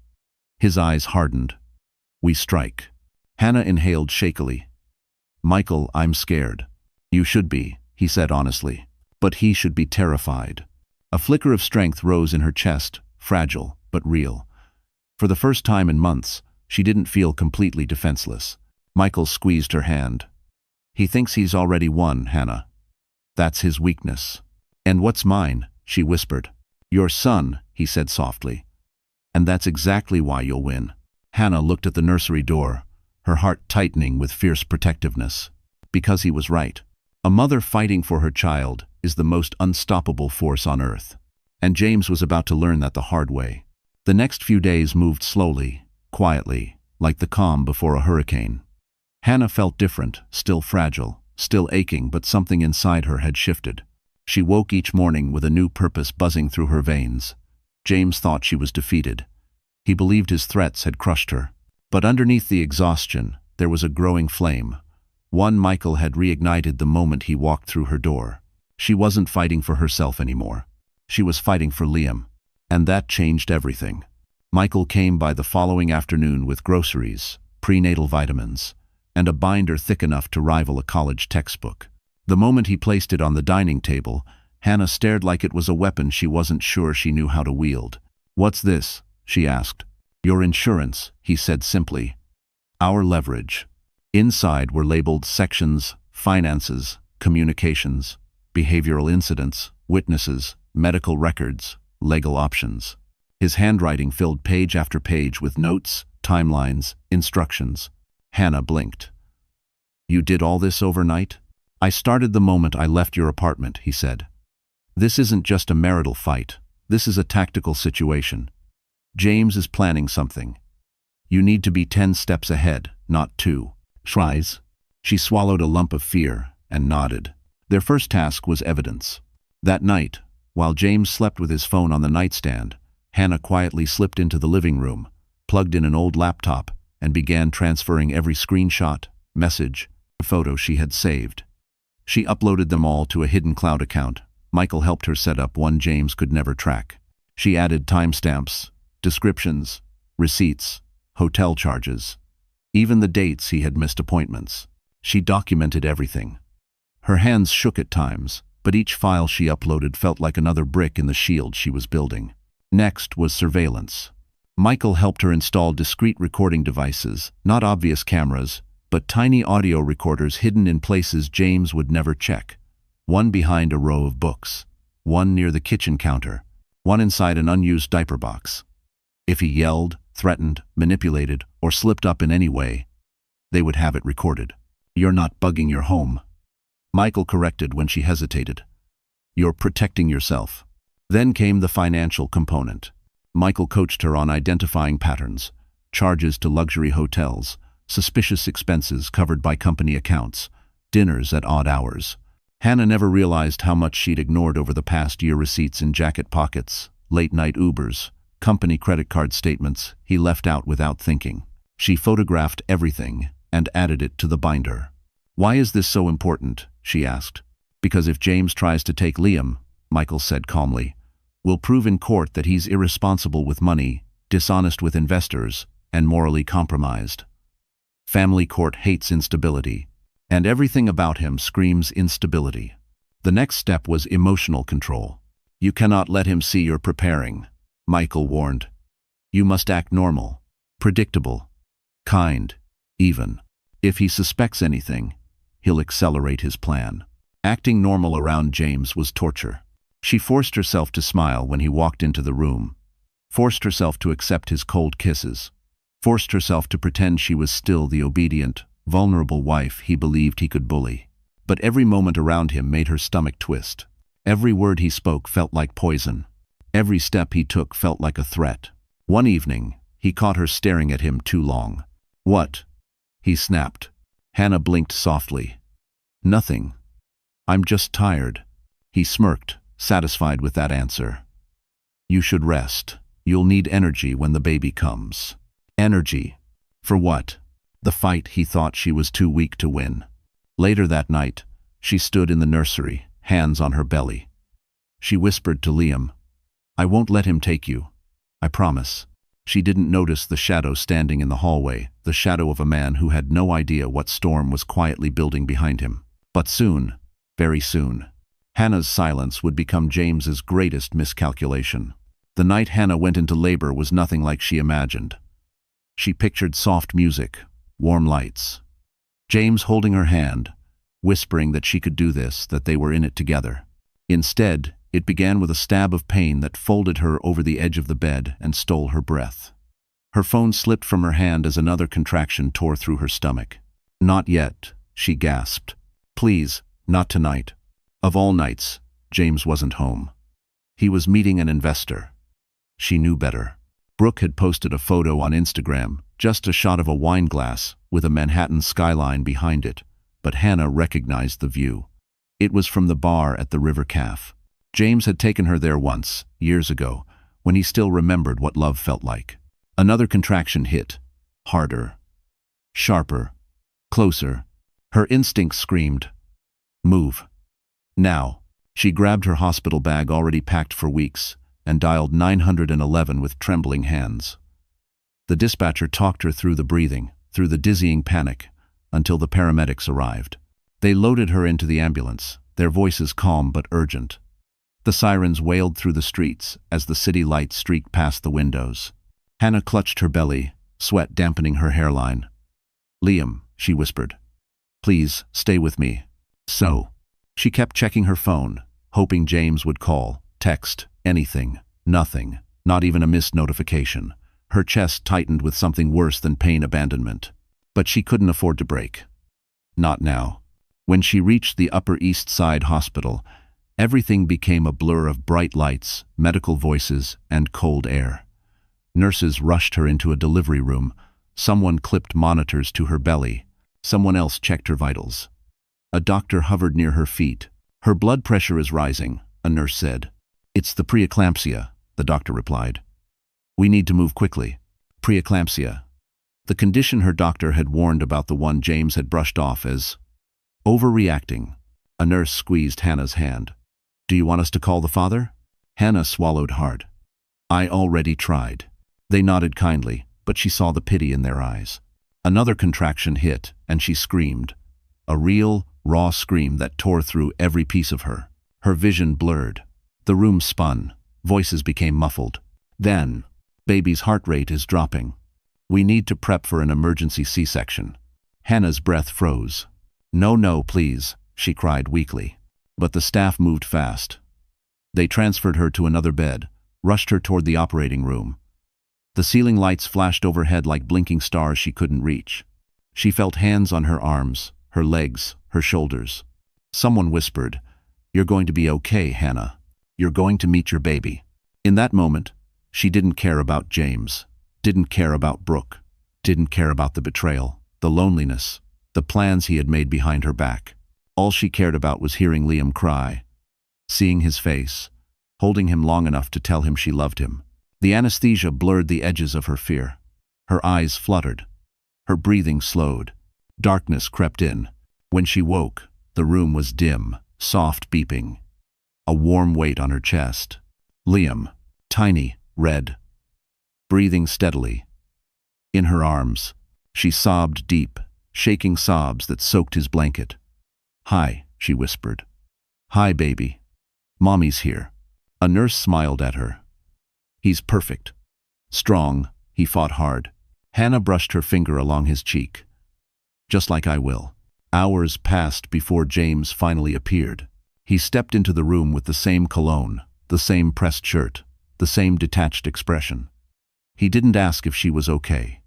His eyes hardened. "We strike." Hannah inhaled shakily. "Michael, I'm scared." "You should be," he said honestly. "But he should be terrified." A flicker of strength rose in her chest, fragile, but real. For the first time in months, she didn't feel completely defenseless. Michael squeezed her hand. "He thinks he's already won, Hannah. That's his weakness." "And what's mine?" she whispered. "Your son," he said softly. "And that's exactly why you'll win." Hannah looked at the nursery door, her heart tightening with fierce protectiveness. Because he was right. A mother fighting for her child is the most unstoppable force on earth. And James was about to learn that the hard way. The next few days moved slowly, quietly, like the calm before a hurricane. Hannah felt different, still fragile, still aching, but something inside her had shifted. She woke each morning with a new purpose buzzing through her veins. James thought she was defeated. He believed his threats had crushed her. But underneath the exhaustion, there was a growing flame. One Michael had reignited the moment he walked through her door. She wasn't fighting for herself anymore. She was fighting for Liam. And that changed everything. Michael came by the following afternoon with groceries, prenatal vitamins, and a binder thick enough to rival a college textbook. The moment he placed it on the dining table, Hannah stared like it was a weapon she wasn't sure she knew how to wield. "What's this?" she asked. "Your insurance," he said simply. "Our leverage." Inside were labeled sections: finances, communications, behavioral incidents, witnesses, medical records, legal options. His handwriting filled page after page with notes, timelines, instructions. Hannah blinked. "You did all this overnight?" "I started the moment I left your apartment," he said. "This isn't just a marital fight. This is a tactical situation. James is planning something. You need to be 10 steps ahead, not 2. Tries." She swallowed a lump of fear and nodded. Their first task was evidence. That night, while James slept with his phone on the nightstand, Hannah quietly slipped into the living room, plugged in an old laptop, and began transferring every screenshot, message, photo she had saved. She uploaded them all to a hidden cloud account. Michael helped her set up one James could never track. She added timestamps, descriptions, receipts, hotel charges, even the dates he had missed appointments. She documented everything. Her hands shook at times, but each file she uploaded felt like another brick in the shield she was building. Next was surveillance. Michael helped her install discreet recording devices, not obvious cameras, but tiny audio recorders hidden in places James would never check. One behind a row of books, one near the kitchen counter, one inside an unused diaper box. If he yelled, threatened, manipulated, or slipped up in any way, they would have it recorded. "You're not bugging your home," Michael corrected when she hesitated. "You're protecting yourself." Then came the financial component. Michael coached her on identifying patterns, charges to luxury hotels, suspicious expenses covered by company accounts, dinners at odd hours. Hannah never realized how much she'd ignored over the past year: receipts in jacket pockets, late-night Ubers, company credit card statements he left out without thinking. She photographed everything and added it to the binder. "Why is this so important?" she asked. "Because if James tries to take Liam," Michael said calmly, "we'll prove in court that he's irresponsible with money, dishonest with investors, and morally compromised. Family court hates instability, and everything about him screams instability." The next step was emotional control. "You cannot let him see you're preparing," Michael warned. "You must act normal, predictable, kind, even. If he suspects anything, he'll accelerate his plan." Acting normal around James was torture. She forced herself to smile when he walked into the room, forced herself to accept his cold kisses, forced herself to pretend she was still the obedient, vulnerable wife he believed he could bully. But every moment around him made her stomach twist. Every word he spoke felt like poison. Every step he took felt like a threat. One evening, he caught her staring at him too long. "What?" he snapped. Hannah blinked softly. "Nothing. I'm just tired." He smirked, satisfied with that answer. "You should rest. You'll need energy when the baby comes." Energy. For what? The fight he thought she was too weak to win. Later that night, she stood in the nursery, hands on her belly. She whispered to Liam, "I won't let him take you. I promise." She didn't notice the shadow standing in the hallway, the shadow of a man who had no idea what storm was quietly building behind him. But soon, very soon, Hannah's silence would become James's greatest miscalculation. The night Hannah went into labor was nothing like she imagined. She pictured soft music, warm lights, James holding her hand, whispering that she could do this, that they were in it together. Instead, it began with a stab of pain that folded her over the edge of the bed and stole her breath. Her phone slipped from her hand as another contraction tore through her stomach. "Not yet," she gasped. "Please, not tonight." Of all nights, James wasn't home. He was meeting an investor. She knew better. Brooke had posted a photo on Instagram, just a shot of a wine glass with a Manhattan skyline behind it, but Hannah recognized the view. It was from the bar at the River Caf. James had taken her there once, years ago, when he still remembered what love felt like. Another contraction hit, harder, sharper, closer. Her instincts screamed, "Move. Now." She grabbed her hospital bag already packed for weeks and dialed 911 with trembling hands. The dispatcher talked her through the breathing, through the dizzying panic, until the paramedics arrived. They loaded her into the ambulance, their voices calm but urgent. The sirens wailed through the streets as the city lights streaked past the windows. Hannah clutched her belly, sweat dampening her hairline. "Liam," she whispered. "Please, stay with me." So, she kept checking her phone, hoping James would call, text, anything. Nothing, not even a missed notification. Her chest tightened with something worse than pain abandonment. But she couldn't afford to break. Not now. When she reached the Upper East Side Hospital, everything became a blur of bright lights, medical voices, and cold air. Nurses rushed her into a delivery room. Someone clipped monitors to her belly. Someone else checked her vitals. A doctor hovered near her feet. "Her blood pressure is rising," a nurse said. "It's the preeclampsia," the doctor replied. "We need to move quickly." Preeclampsia. The condition her doctor had warned about, the one James had brushed off as overreacting. A nurse squeezed Hannah's hand. "Do you want us to call the father?" Hannah swallowed hard. "I already tried." They nodded kindly, but she saw the pity in their eyes. Another contraction hit, and she screamed. A real, raw scream that tore through every piece of her. Her vision blurred. The room spun. Voices became muffled. Then, "Baby's heart rate is dropping. We need to prep for an emergency C-section." Hannah's breath froze. "No, no, please," she cried weakly. But the staff moved fast. They transferred her to another bed, rushed her toward the operating room. The ceiling lights flashed overhead like blinking stars she couldn't reach. She felt hands on her arms, her legs, her shoulders. Someone whispered, "You're going to be okay, Hannah." You're going to meet your baby." In that moment, she didn't care about James, didn't care about Brooke, didn't care about the betrayal, the loneliness, the plans he had made behind her back. All she cared about was hearing Liam cry, seeing his face, holding him long enough to tell him she loved him. The anesthesia blurred the edges of her fear. Her eyes fluttered. Her breathing slowed. Darkness crept in. When she woke, the room was dim, soft beeping, a warm weight on her chest. Liam, tiny, red, breathing steadily. In her arms, she sobbed deep, shaking sobs that soaked his blanket. "Hi," she whispered. "Hi, baby. Mommy's here." A nurse smiled at her. "He's perfect. Strong," he fought hard. Hannah brushed her finger along his cheek. "Just like I will." Hours passed before James finally appeared. He stepped into the room with the same cologne, the same pressed shirt, the same detached expression. He didn't ask if she was okay.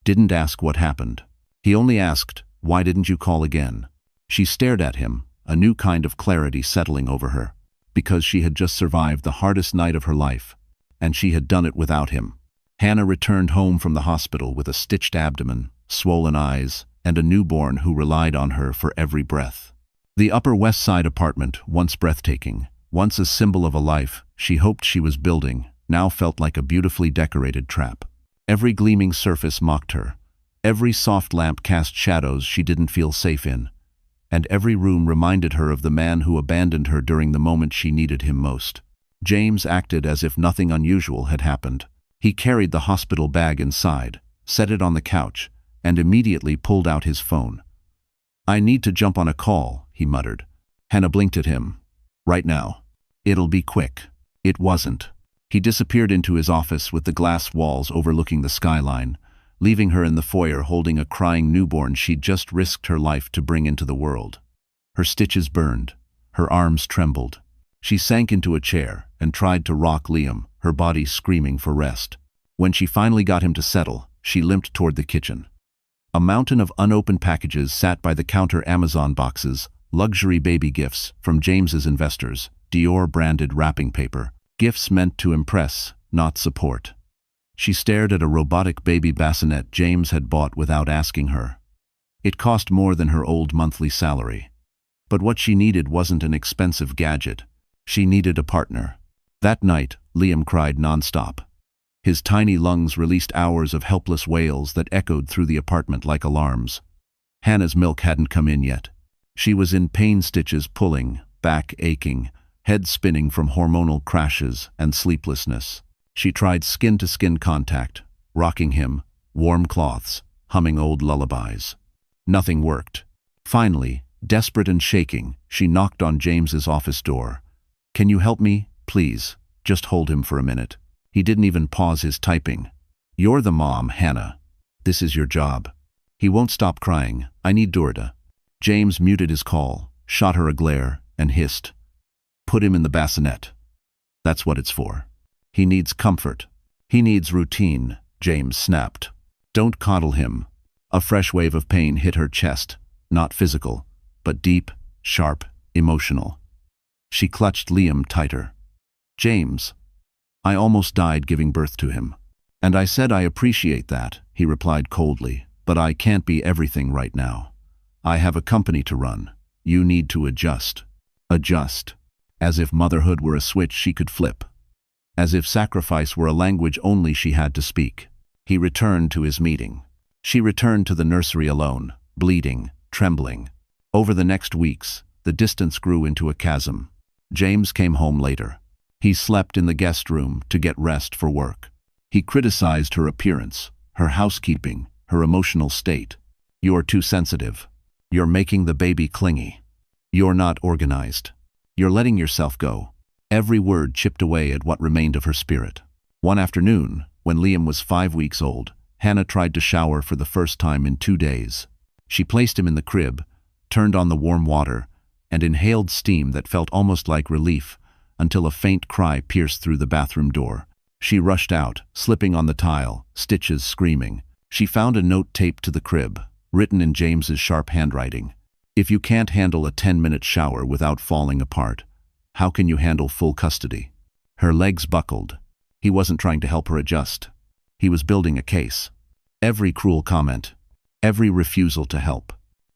Didn't ask what happened. He only asked, "Why didn't you call again?" She stared at him, a new kind of clarity settling over her, because she had just survived the hardest night of her life, and she had done it without him. Hannah returned home from the hospital with a stitched abdomen, swollen eyes, and a newborn who relied on her for every breath. The Upper West Side apartment, once breathtaking, once a symbol of a life she hoped she was building, now felt like a beautifully decorated trap. Every gleaming surface mocked her. Every soft lamp cast shadows she didn't feel safe in. And every room reminded her of the man who abandoned her during the moment she needed him most. James acted as if nothing unusual had happened. He carried the hospital bag inside, set it on the couch, and immediately pulled out his phone. "I need to jump on a call," he muttered. Hannah blinked at him. "Right now. It'll be quick." It wasn't. He disappeared into his office with the glass walls overlooking the skyline, leaving her in the foyer holding a crying newborn she'd just risked her life to bring into the world. Her stitches burned. Her arms trembled. She sank into a chair and tried to rock Liam, her body screaming for rest. When she finally got him to settle, she limped toward the kitchen. A mountain of unopened packages sat by the counter. Amazon boxes, luxury baby gifts from James's investors, Dior-branded wrapping paper, gifts meant to impress, not support. She stared at a robotic baby bassinet James had bought without asking her. It cost more than her old monthly salary. But what she needed wasn't an expensive gadget. She needed a partner. That night, Liam cried nonstop. His tiny lungs released hours of helpless wails that echoed through the apartment like alarms. Hannah's milk hadn't come in yet. She was in pain stitches pulling, back aching, head spinning from hormonal crashes and sleeplessness. She tried skin-to-skin contact, rocking him, warm cloths, humming old lullabies. Nothing worked. Finally, desperate and shaking, she knocked on James's office door. "Can you help me, please? Just hold him for a minute." He didn't even pause his typing. "You're the mom, Hannah. This is your job." "He won't stop crying. I need Durda." James muted his call, shot her a glare, and hissed. "Put him in the bassinet. That's what it's for. He needs comfort. He needs routine," James snapped. "Don't coddle him." A fresh wave of pain hit her chest, not physical, but deep, sharp, emotional. She clutched Liam tighter. "James, I almost died giving birth to him. And I said I appreciate that," he replied coldly, "but I can't be everything right now. I have a company to run. You need to adjust." Adjust. As if motherhood were a switch she could flip. As if sacrifice were a language only she had to speak. He returned to his meeting. She returned to the nursery alone, bleeding, trembling. Over the next weeks, the distance grew into a chasm. James came home later. He slept in the guest room to get rest for work. He criticized her appearance, her housekeeping, her emotional state. "You're too sensitive. You're making the baby clingy. You're not organized. You're letting yourself go." Every word chipped away at what remained of her spirit. One afternoon, when Liam was 5 weeks old, Hannah tried to shower for the first time in 2 days. She placed him in the crib, turned on the warm water, and inhaled steam that felt almost like relief, until a faint cry pierced through the bathroom door. She rushed out, slipping on the tile, stitches screaming. She found a note taped to the crib, written in James's sharp handwriting. "If you can't handle a 10-minute shower without falling apart, How can you handle full custody? Her legs buckled. He wasn't trying to help her adjust. He was building a case. Every cruel comment, every refusal to help,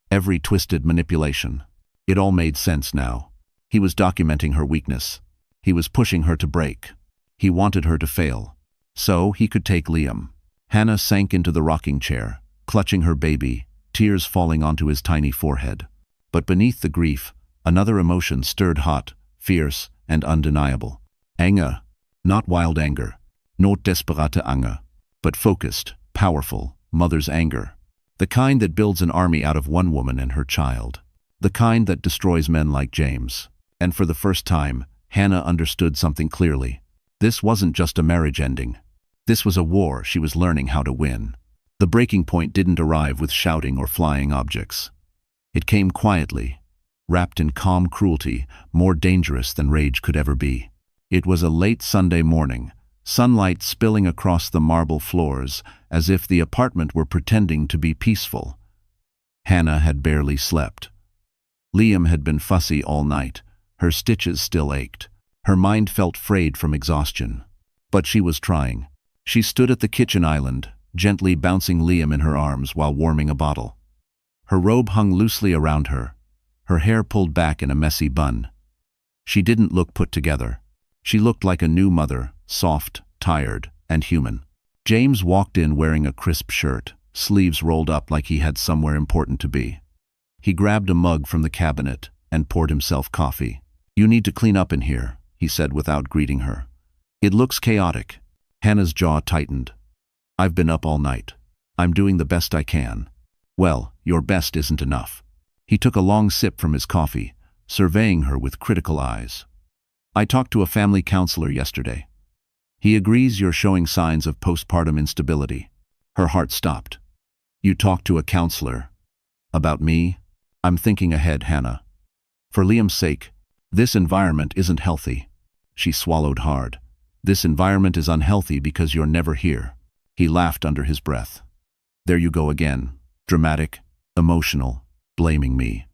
every twisted manipulation. It all made sense now. He was documenting her weakness. He was pushing her to break. He wanted her to fail. So he could take Liam. Hannah sank into the rocking chair, clutching her baby, tears falling onto his tiny forehead. But beneath the grief, another emotion stirred hot, fierce, and undeniable. Anger. Not wild anger. Not desperate anger. But focused, powerful, mother's anger. The kind that builds an army out of one woman and her child. The kind that destroys men like James. And for the first time, Hannah understood something clearly. This wasn't just a marriage ending. This was a war she was learning how to win. The breaking point didn't arrive with shouting or flying objects. It came quietly, wrapped in calm cruelty, more dangerous than rage could ever be. It was a late Sunday morning, sunlight spilling across the marble floors as if the apartment were pretending to be peaceful. Hannah had barely slept. Liam had been fussy all night. Her stitches still ached. Her mind felt frayed from exhaustion. But she was trying. She stood at the kitchen island, gently bouncing Liam in her arms while warming a bottle. Her robe hung loosely around her, her hair pulled back in a messy bun. She didn't look put together. She looked like a new mother, soft, tired, and human. James walked in wearing a crisp shirt, sleeves rolled up like he had somewhere important to be. He grabbed a mug from the cabinet and poured himself coffee. "You need to clean up in here," he said without greeting her. "It looks chaotic." Hannah's jaw tightened. "I've been up all night. I'm doing the best I can." "Well, your best isn't enough." He took a long sip from his coffee, surveying her with critical eyes. "I talked to a family counselor yesterday. He agrees you're showing signs of postpartum instability." Her heart stopped. "You talked to a counselor? About me?" "I'm thinking ahead, Hannah. For Liam's sake, this environment isn't healthy." She swallowed hard. "This environment is unhealthy because you're never here." He laughed under his breath. "There you go again. Dramatic, emotional, blaming me."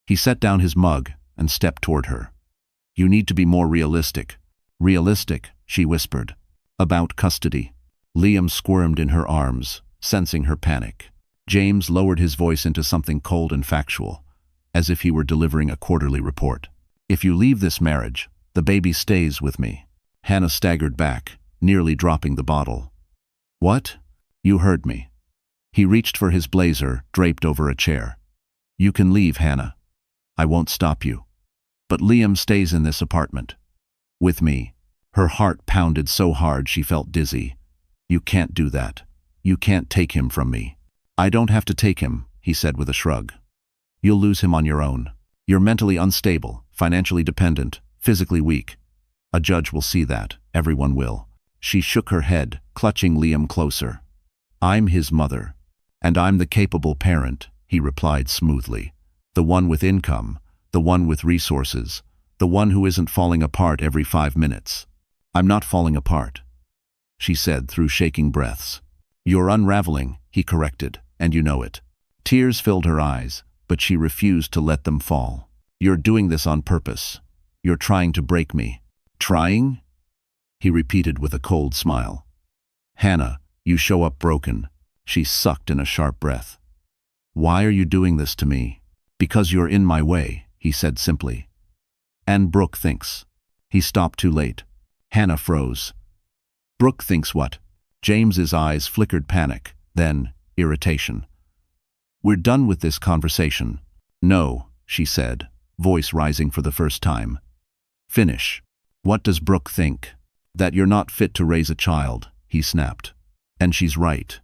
He set down his mug and stepped toward her. "You need to be more realistic." "Realistic," she whispered. "About custody." Liam squirmed in her arms, sensing her panic. James lowered his voice into something cold and factual, as if he were delivering a quarterly report. "If you leave this marriage, the baby stays with me." Hannah staggered back, nearly dropping the bottle. "What?" "You heard me." He reached for his blazer, draped over a chair. "You can leave, Hannah. I won't stop you. But Liam stays in this apartment. With me." Her heart pounded so hard she felt dizzy. "You can't do that. You can't take him from me." "I don't have to take him," he said with a shrug. "You'll lose him on your own. You're mentally unstable, financially dependent, physically weak. A judge will see that. Everyone will." She shook her head, clutching Liam closer. "I'm his mother. And I'm the capable parent," he replied smoothly. "The one with income, the one with resources, the one who isn't falling apart every 5 minutes." "I'm not falling apart," she said through shaking breaths. "You're unraveling," he corrected, "and you know it." Tears filled her eyes, but she refused to let them fall. "You're doing this on purpose. You're trying to break me." "Trying?" he repeated with a cold smile. "Hannah, you show up broken." She sucked in a sharp breath. "Why are you doing this to me?" "Because you're in my way," he said simply. "And Brooke thinks." He stopped too late. Hannah froze. "Brooke thinks what?" James's eyes flickered panic, then irritation. "We're done with this conversation." "No," she said, voice rising for the first time. "Finish. What does Brooke think?" "That you're not fit to raise a child," he snapped. "And she's right.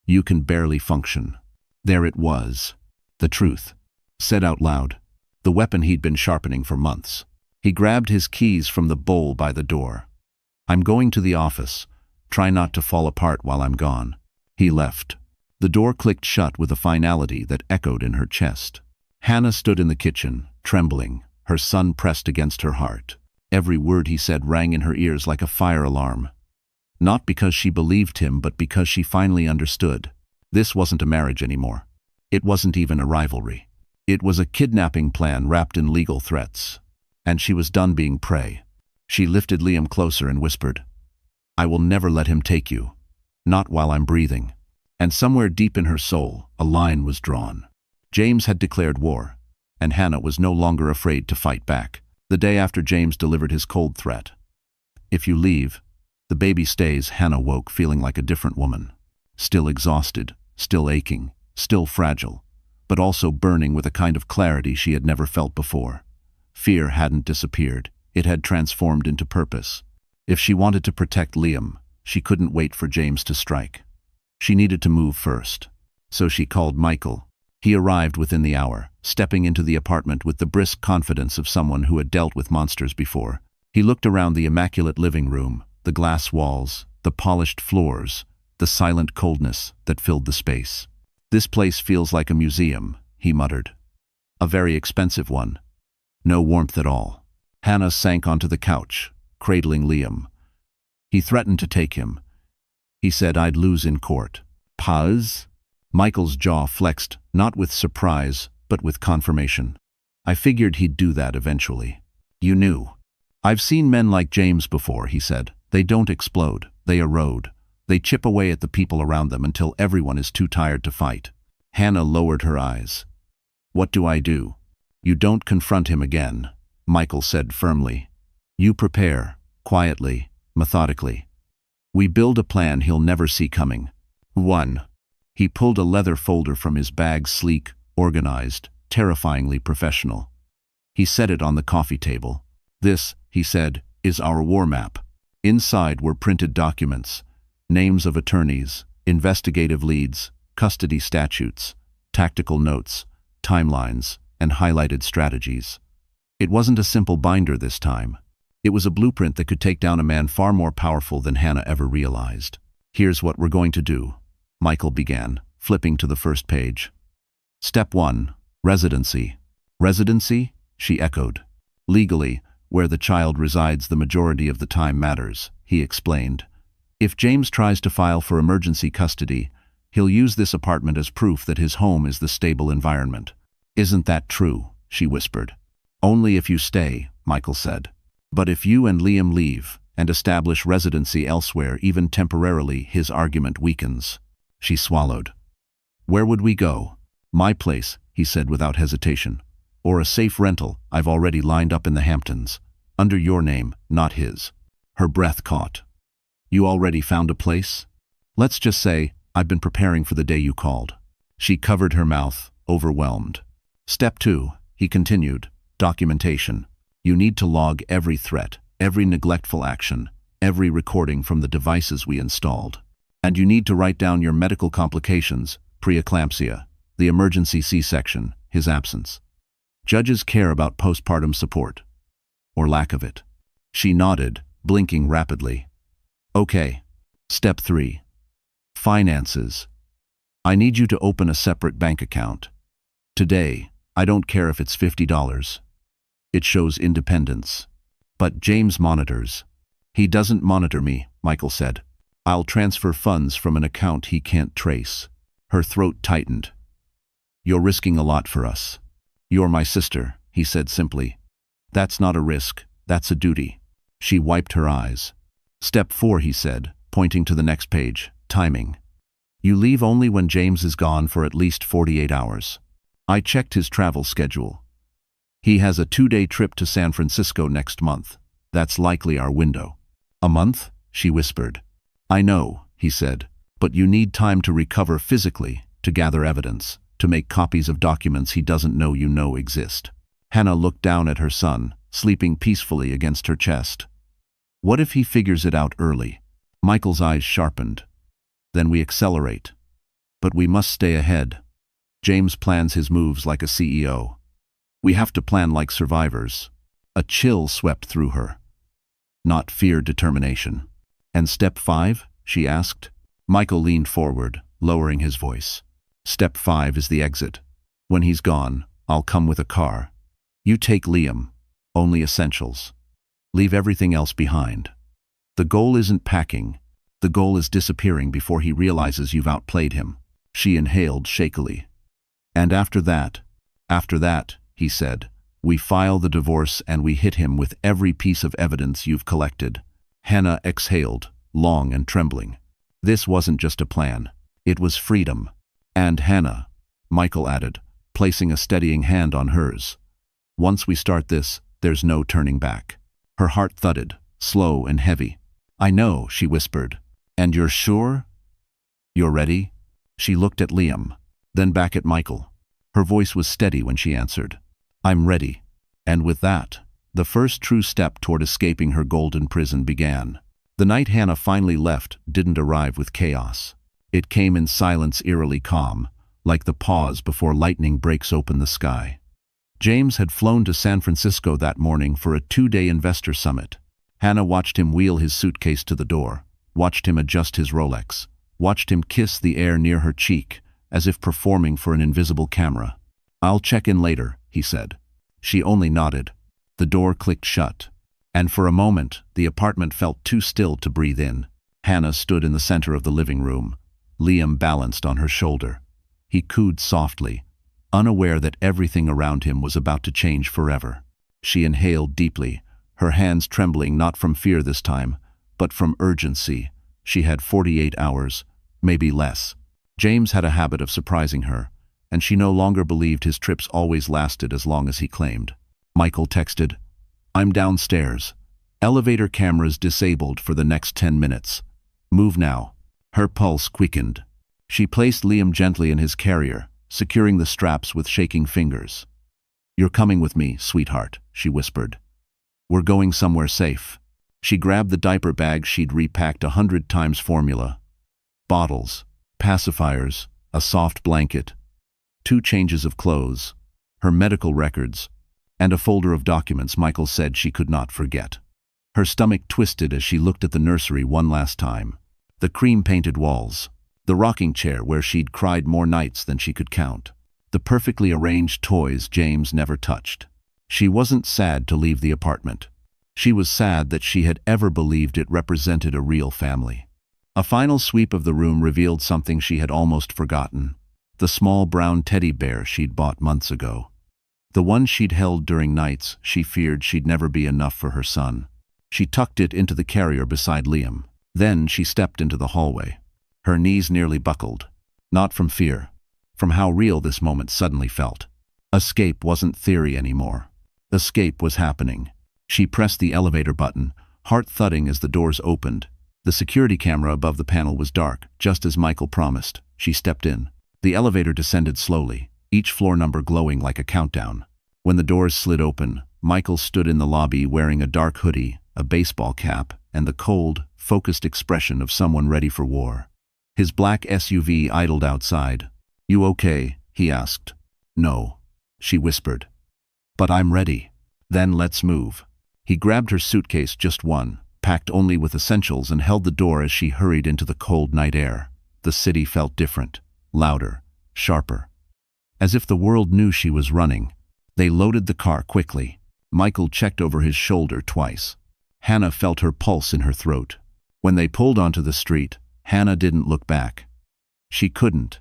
You can barely function." There it was. The truth. Said out loud. The weapon he'd been sharpening for months. He grabbed his keys from the bowl by the door. "I'm going to the office. Try not to fall apart while I'm gone." He left. The door clicked shut with a finality that echoed in her chest. Hannah stood in the kitchen, trembling, her son pressed against her heart. Every word he said rang in her ears like a fire alarm. Not because she believed him, but because she finally understood. This wasn't a marriage anymore. It wasn't even a rivalry. It was a kidnapping plan wrapped in legal threats. And she was done being prey. She lifted Liam closer and whispered, "I will never let him take you. Not while I'm breathing." And somewhere deep in her soul, a line was drawn. James had declared war, and Hannah was no longer afraid to fight back. The day after James delivered his cold threat, "If you leave, the baby stays," Hannah woke feeling like a different woman. Still exhausted, still aching, still fragile, but also burning with a kind of clarity she had never felt before. Fear hadn't disappeared, it had transformed into purpose. If she wanted to protect Liam, she couldn't wait for James to strike. She needed to move first. So she called Michael. He arrived within the hour, stepping into the apartment with the brisk confidence of someone who had dealt with monsters before. He looked around the immaculate living room, the glass walls, the polished floors, the silent coldness that filled the space. "This place feels like a museum," he muttered. "A very expensive one. No warmth at all." Hannah sank onto the couch, cradling Liam. He threatened to take him. He said, "I'd lose in court." "Pause?" Michael's jaw flexed, not with surprise, but with confirmation. "I figured he'd do that eventually." "You knew." "I've seen men like James before," he said. "They don't explode, they erode. They chip away at the people around them until everyone is too tired to fight." Hannah lowered her eyes. "What do I do?" "You don't confront him again," Michael said firmly. "You prepare, quietly, methodically. We build a plan he'll never see coming." 1. He pulled a leather folder from his bag, sleek, organized, terrifyingly professional. He set it on the coffee table. "This," he said, "is our war map." Inside were printed documents, names of attorneys, investigative leads, custody statutes, tactical notes, timelines, and highlighted strategies. It wasn't a simple binder this time. It was a blueprint that could take down a man far more powerful than Hannah ever realized. "Here's what we're going to do," Michael began, flipping to the first page. "Step 1. Residency." "Residency?" she echoed. "Legally, where the child resides the majority of the time matters," he explained. "If James tries to file for emergency custody, he'll use this apartment as proof that his home is the stable environment." "Isn't that true?" she whispered. "Only if you stay," Michael said. "But if you and Liam leave and establish residency elsewhere, even temporarily, his argument weakens." She swallowed. "Where would we go?" "My place," he said without hesitation. "Or a safe rental I've already lined up in the Hamptons. Under your name, not his." Her breath caught. "You already found a place?" "Let's just say I've been preparing for the day you called." She covered her mouth, overwhelmed. "Step 2, he continued, documentation. You need to log every threat, every neglectful action, every recording from the devices we installed. And you need to write down your medical complications, preeclampsia, the emergency C-section, his absence. Judges care about postpartum support. Or lack of it." She nodded, blinking rapidly. "Okay. Step 3. Finances. I need you to open a separate bank account. Today, I don't care if it's $50. It shows independence. But James monitors." "He doesn't monitor me," Michael said. "I'll transfer funds from an account he can't trace." Her throat tightened. "You're risking a lot for us." "You're my sister," he said simply. "That's not a risk, that's a duty." She wiped her eyes. "Step 4, he said, pointing to the next page, timing. You leave only when James is gone for at least 48 hours. I checked his travel schedule. He has a 2-day trip to San Francisco next month. That's likely our window." "A month?" she whispered. "I know," he said, "but you need time to recover physically, to gather evidence, to make copies of documents he doesn't know you know exist." Hannah looked down at her son, sleeping peacefully against her chest. "What if he figures it out early?" Michael's eyes sharpened. "Then we accelerate. But we must stay ahead. James plans his moves like a CEO. We have to plan like survivors." A chill swept through her. Not fear, determination. "And step 5?" she asked. Michael leaned forward, lowering his voice. "Step 5 is the exit. When he's gone, I'll come with a car. You take Liam. Only essentials. Leave everything else behind. The goal isn't packing. The goal is disappearing before he realizes you've outplayed him." She inhaled shakily. "And after that," he said, We file the divorce and we hit him with every piece of evidence you've collected." Hannah exhaled, long and trembling. This wasn't just a plan. It was freedom. "And Hannah," Michael added, placing a steadying hand on hers. "Once we start this, there's no turning back." Her heart thudded, slow and heavy. "I know," she whispered. "And you're sure? You're ready?" She looked at Liam, then back at Michael. Her voice was steady when she answered, "I'm ready." And with that, the first true step toward escaping her golden prison began. The night Hannah finally left didn't arrive with chaos. It came in silence eerily calm, like the pause before lightning breaks open the sky. James had flown to San Francisco that morning for a 2-day investor summit. Hannah watched him wheel his suitcase to the door, watched him adjust his Rolex, watched him kiss the air near her cheek, as if performing for an invisible camera. "I'll check in later," he said. She only nodded. The door clicked shut, and for a moment the apartment felt too still to breathe in. Hannah stood in the center of the living room. Liam balanced on her shoulder. He cooed softly, unaware that everything around him was about to change forever. She inhaled deeply, her hands trembling not from fear this time, but from urgency. She had 48 hours, maybe less. James had a habit of surprising her, and she no longer believed his trips always lasted as long as he claimed. Michael texted, "I'm downstairs. Elevator cameras disabled for the next 10 minutes. Move now." Her pulse quickened. She placed Liam gently in his carrier, securing the straps with shaking fingers. "You're coming with me, sweetheart," she whispered. "We're going somewhere safe." She grabbed the diaper bag she'd repacked 100 times formula. Bottles, pacifiers, a soft blanket, 2 changes of clothes, her medical records, and a folder of documents Michael said she could not forget. Her stomach twisted as she looked at the nursery one last time. The cream-painted walls, the rocking chair where she'd cried more nights than she could count, the perfectly arranged toys James never touched. She wasn't sad to leave the apartment. She was sad that she had ever believed it represented a real family. A final sweep of the room revealed something she had almost forgotten: the small brown teddy bear she'd bought months ago. The one she'd held during nights she feared she'd never be enough for her son. She tucked it into the carrier beside Liam. Then she stepped into the hallway. Her knees nearly buckled. Not from fear, from how real this moment suddenly felt. Escape wasn't theory anymore. Escape was happening. She pressed the elevator button, heart thudding as the doors opened. The security camera above the panel was dark, just as Michael promised. She stepped in. The elevator descended slowly, each floor number glowing like a countdown. When the doors slid open, Michael stood in the lobby wearing a dark hoodie, a baseball cap, and the cold, focused expression of someone ready for war. His black SUV idled outside. "You okay?" he asked. "No," she whispered. "But I'm ready." "Then let's move." He grabbed her suitcase, just one, packed only with essentials, and held the door as she hurried into the cold night air. The city felt different, louder, sharper. As if the world knew she was running. They loaded the car quickly. Michael checked over his shoulder twice. Hannah felt her pulse in her throat. When they pulled onto the street, Hannah didn't look back. She couldn't.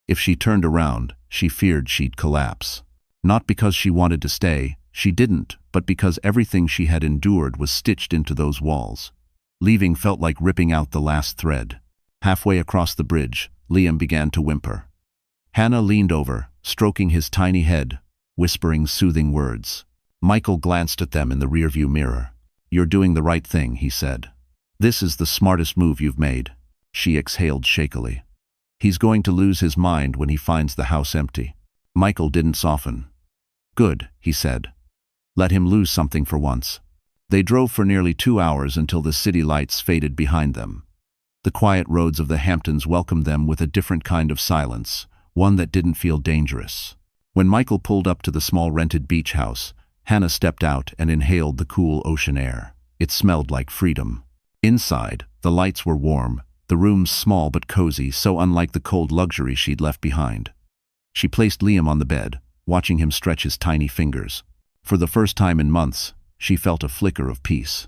If she turned around, she feared she'd collapse. Not because she wanted to stay, she didn't, but because everything she had endured was stitched into those walls. Leaving felt like ripping out the last thread. Halfway across the bridge, Liam began to whimper. Hannah leaned over, stroking his tiny head, whispering soothing words. Michael glanced at them in the rearview mirror. "You're doing the right thing," he said. "This is the smartest move you've made." She exhaled shakily. "He's going to lose his mind when he finds the house empty." Michael didn't soften. "Good," he said. "Let him lose something for once." They drove for nearly 2 hours until the city lights faded behind them. The quiet roads of the Hamptons welcomed them with a different kind of silence, one that didn't feel dangerous. When Michael pulled up to the small rented beach house, Hannah stepped out and inhaled the cool ocean air. It smelled like freedom. Inside, the lights were warm, the rooms small but cozy, so unlike the cold luxury she'd left behind. She placed Liam on the bed, watching him stretch his tiny fingers. For the first time in months, she felt a flicker of peace.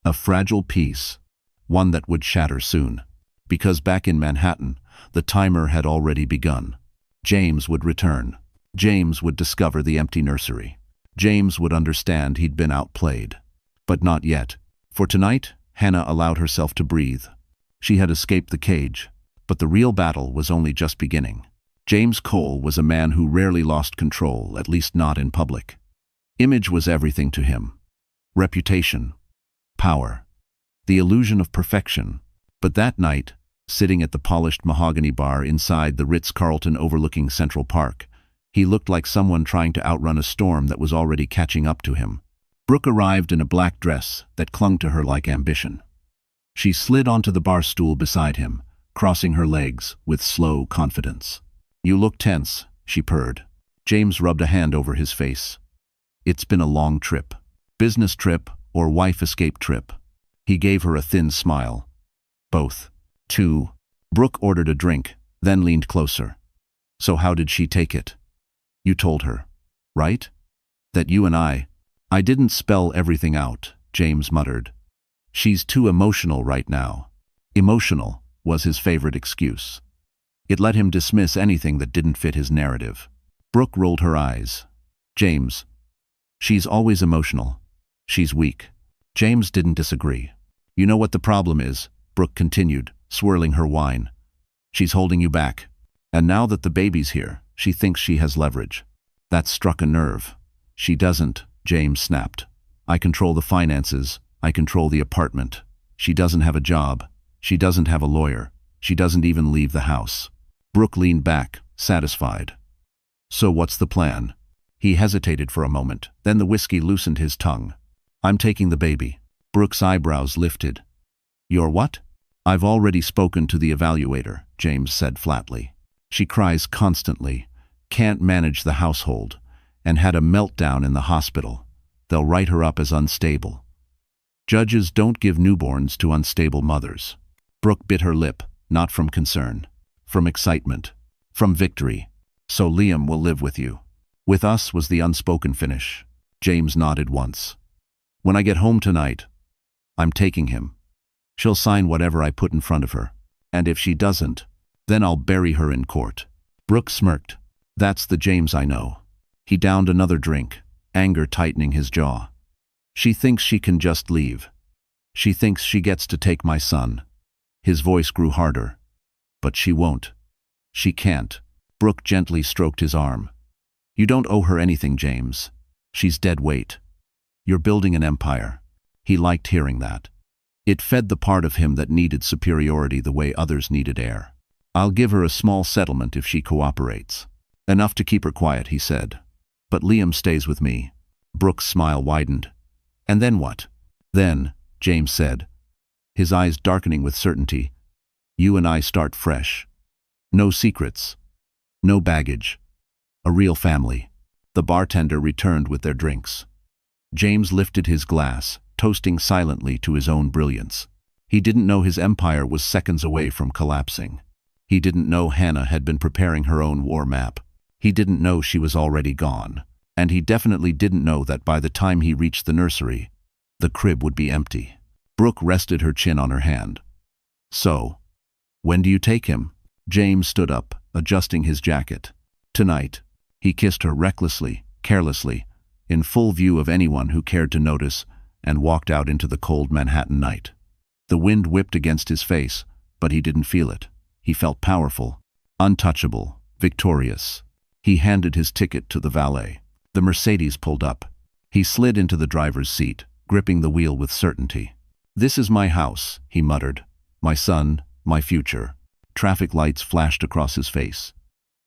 A fragile peace, one that would shatter soon. Because back in Manhattan, the timer had already begun. James would return. James would discover the empty nursery. James would understand he'd been outplayed. But not yet. For tonight, Hannah allowed herself to breathe. She had escaped the cage, but the real battle was only just beginning. James Cole was a man who rarely lost control, at least not in public. Image was everything to him. Reputation. Power. The illusion of perfection. But that night, sitting at the polished mahogany bar inside the Ritz-Carlton overlooking Central Park, he looked like someone trying to outrun a storm that was already catching up to him. Brooke arrived in a black dress that clung to her like ambition. She slid onto the bar stool beside him, crossing her legs with slow confidence. "You look tense," she purred. James rubbed a hand over his face. "It's been a long trip. Business trip or wife escape trip?" He gave her a thin smile. "Both." "Two." Brooke ordered a drink, then leaned closer. "So how did she take it?" "You told her, right? That you and I didn't spell everything out," James muttered. "She's too emotional right now." Emotional was his favorite excuse. It let him dismiss anything that didn't fit his narrative. Brooke rolled her eyes. "James, she's always emotional. She's weak." James didn't disagree. "You know what the problem is," Brooke continued, swirling her wine. "She's holding you back. And now that the baby's here, she thinks she has leverage." That struck a nerve. "She doesn't," James snapped. "I control the finances. I control the apartment. She doesn't have a job. She doesn't have a lawyer. She doesn't even leave the house." Brooke leaned back, satisfied. "So what's the plan?" He hesitated for a moment, then the whiskey loosened his tongue. "I'm taking the baby." Brooke's eyebrows lifted. "You're what?" "I've already spoken to the evaluator," James said flatly. "She cries constantly, can't manage the household, and had a meltdown in the hospital. They'll write her up as unstable. Judges don't give newborns to unstable mothers." Brooke bit her lip, not from concern. From excitement. From victory. "So Liam will live with you." "With us," was the unspoken finish. James nodded once. "When I get home tonight, I'm taking him. She'll sign whatever I put in front of her. And if she doesn't, then I'll bury her in court." Brooke smirked. "That's the James I know." He downed another drink, anger tightening his jaw. "She thinks she can just leave. She thinks she gets to take my son." His voice grew harder. "But she won't. She can't." Brooke gently stroked his arm. "You don't owe her anything, James. She's dead weight. You're building an empire." He liked hearing that. It fed the part of him that needed superiority the way others needed air. "I'll give her a small settlement if she cooperates." "Enough to keep her quiet," he said. "But Liam stays with me." Brooke's smile widened. "And then what?" "Then," James said, his eyes darkening with certainty, "you and I start fresh. No secrets. No baggage. A real family." The bartender returned with their drinks. James lifted his glass, toasting silently to his own brilliance. He didn't know his empire was seconds away from collapsing. He didn't know Hannah had been preparing her own war map. He didn't know she was already gone. And he definitely didn't know that by the time he reached the nursery, the crib would be empty. Brooke rested her chin on her hand. "So, when do you take him?" James stood up, adjusting his jacket. "Tonight." He kissed her recklessly, carelessly, in full view of anyone who cared to notice, and walked out into the cold Manhattan night. The wind whipped against his face, but he didn't feel it. He felt powerful, untouchable, victorious. He handed his ticket to the valet. The Mercedes pulled up. He slid into the driver's seat, gripping the wheel with certainty. "This is my house," he muttered. "My son, my future." Traffic lights flashed across his face.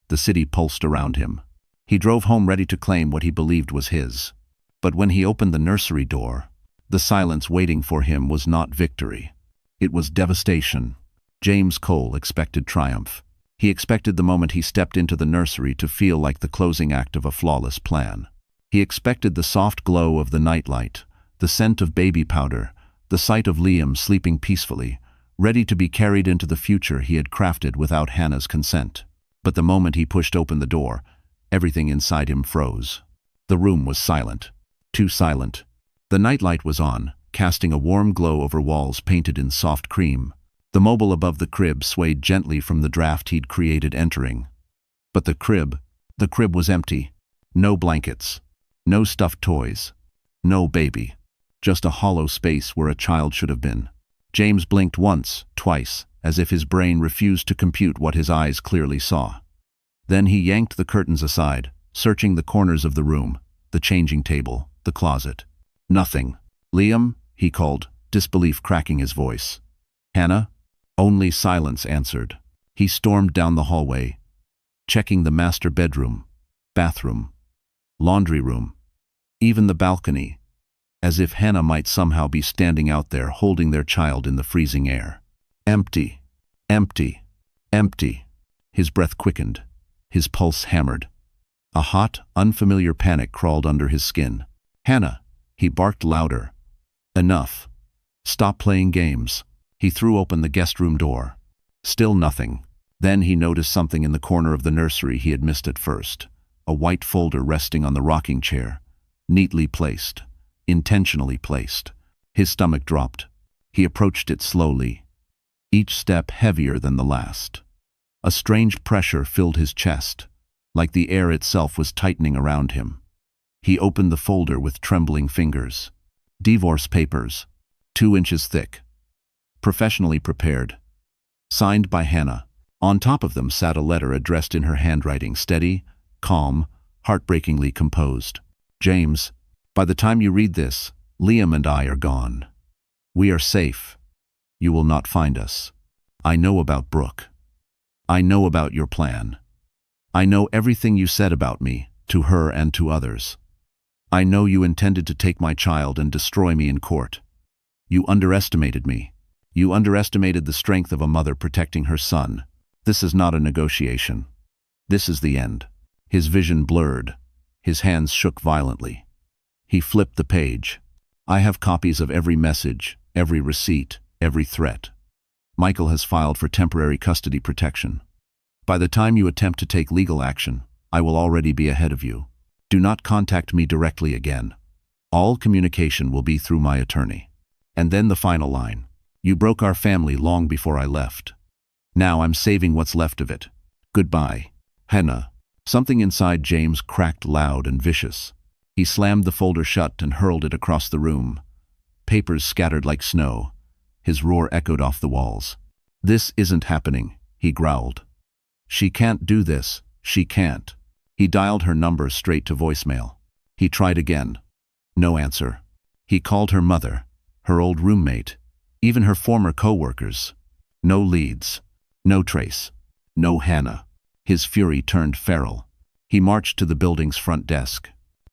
The city pulsed around him. He drove home ready to claim what he believed was his. But when he opened the nursery door, the silence waiting for him was not victory. It was devastation. James Cole expected triumph. He expected the moment he stepped into the nursery to feel like the closing act of a flawless plan. He expected the soft glow of the nightlight, the scent of baby powder, the sight of Liam sleeping peacefully, ready to be carried into the future he had crafted without Hannah's consent. But the moment he pushed open the door, everything inside him froze. The room was silent. Too silent. The nightlight was on, casting a warm glow over walls painted in soft cream. The mobile above the crib swayed gently from the draft he'd created entering. But the crib was empty. No blankets. No stuffed toys. No baby. Just a hollow space where a child should have been. James blinked once, twice, as if his brain refused to compute what his eyes clearly saw. Then he yanked the curtains aside, searching the corners of the room, the changing table, the closet. Nothing. "Liam?" he called, disbelief cracking his voice. "Hannah?" Only silence answered. He stormed down the hallway, checking the master bedroom, bathroom, laundry room, even the balcony, as if Hannah might somehow be standing out there holding their child in the freezing air. Empty. Empty. Empty. His breath quickened. His pulse hammered. A hot, unfamiliar panic crawled under his skin. "Hannah!" He barked louder. "Enough. Stop playing games." He threw open the guest room door. Still nothing. Then he noticed something in the corner of the nursery he had missed at first. A white folder resting on the rocking chair. Neatly placed. Intentionally placed. His stomach dropped. He approached it slowly, each step heavier than the last. A strange pressure filled his chest, like the air itself was tightening around him. He opened the folder with trembling fingers. Divorce papers, 2 inches thick. Professionally prepared. Signed by Hannah. On top of them sat a letter addressed in her handwriting, steady, calm, heartbreakingly composed. "James, by the time you read this, Liam and I are gone. We are safe. You will not find us. I know about Brooke. I know about your plan. I know everything you said about me, to her and to others. I know you intended to take my child and destroy me in court. You underestimated me. You underestimated the strength of a mother protecting her son. This is not a negotiation. This is the end." His vision blurred. His hands shook violently. He flipped the page. "I have copies of every message, every receipt, every threat. Michael has filed for temporary custody protection. By the time you attempt to take legal action, I will already be ahead of you. Do not contact me directly again. All communication will be through my attorney." And then the final line. "You broke our family long before I left. Now I'm saving what's left of it. Goodbye. Hannah." Something inside James cracked loud and vicious. He slammed the folder shut and hurled it across the room. Papers scattered like snow. His roar echoed off the walls. "This isn't happening," he growled. "She can't do this. She can't." He dialed her number straight to voicemail. He tried again. No answer. He called her mother, her old roommate, even her former co-workers. No leads. No trace. No Hannah. His fury turned feral. He marched to the building's front desk.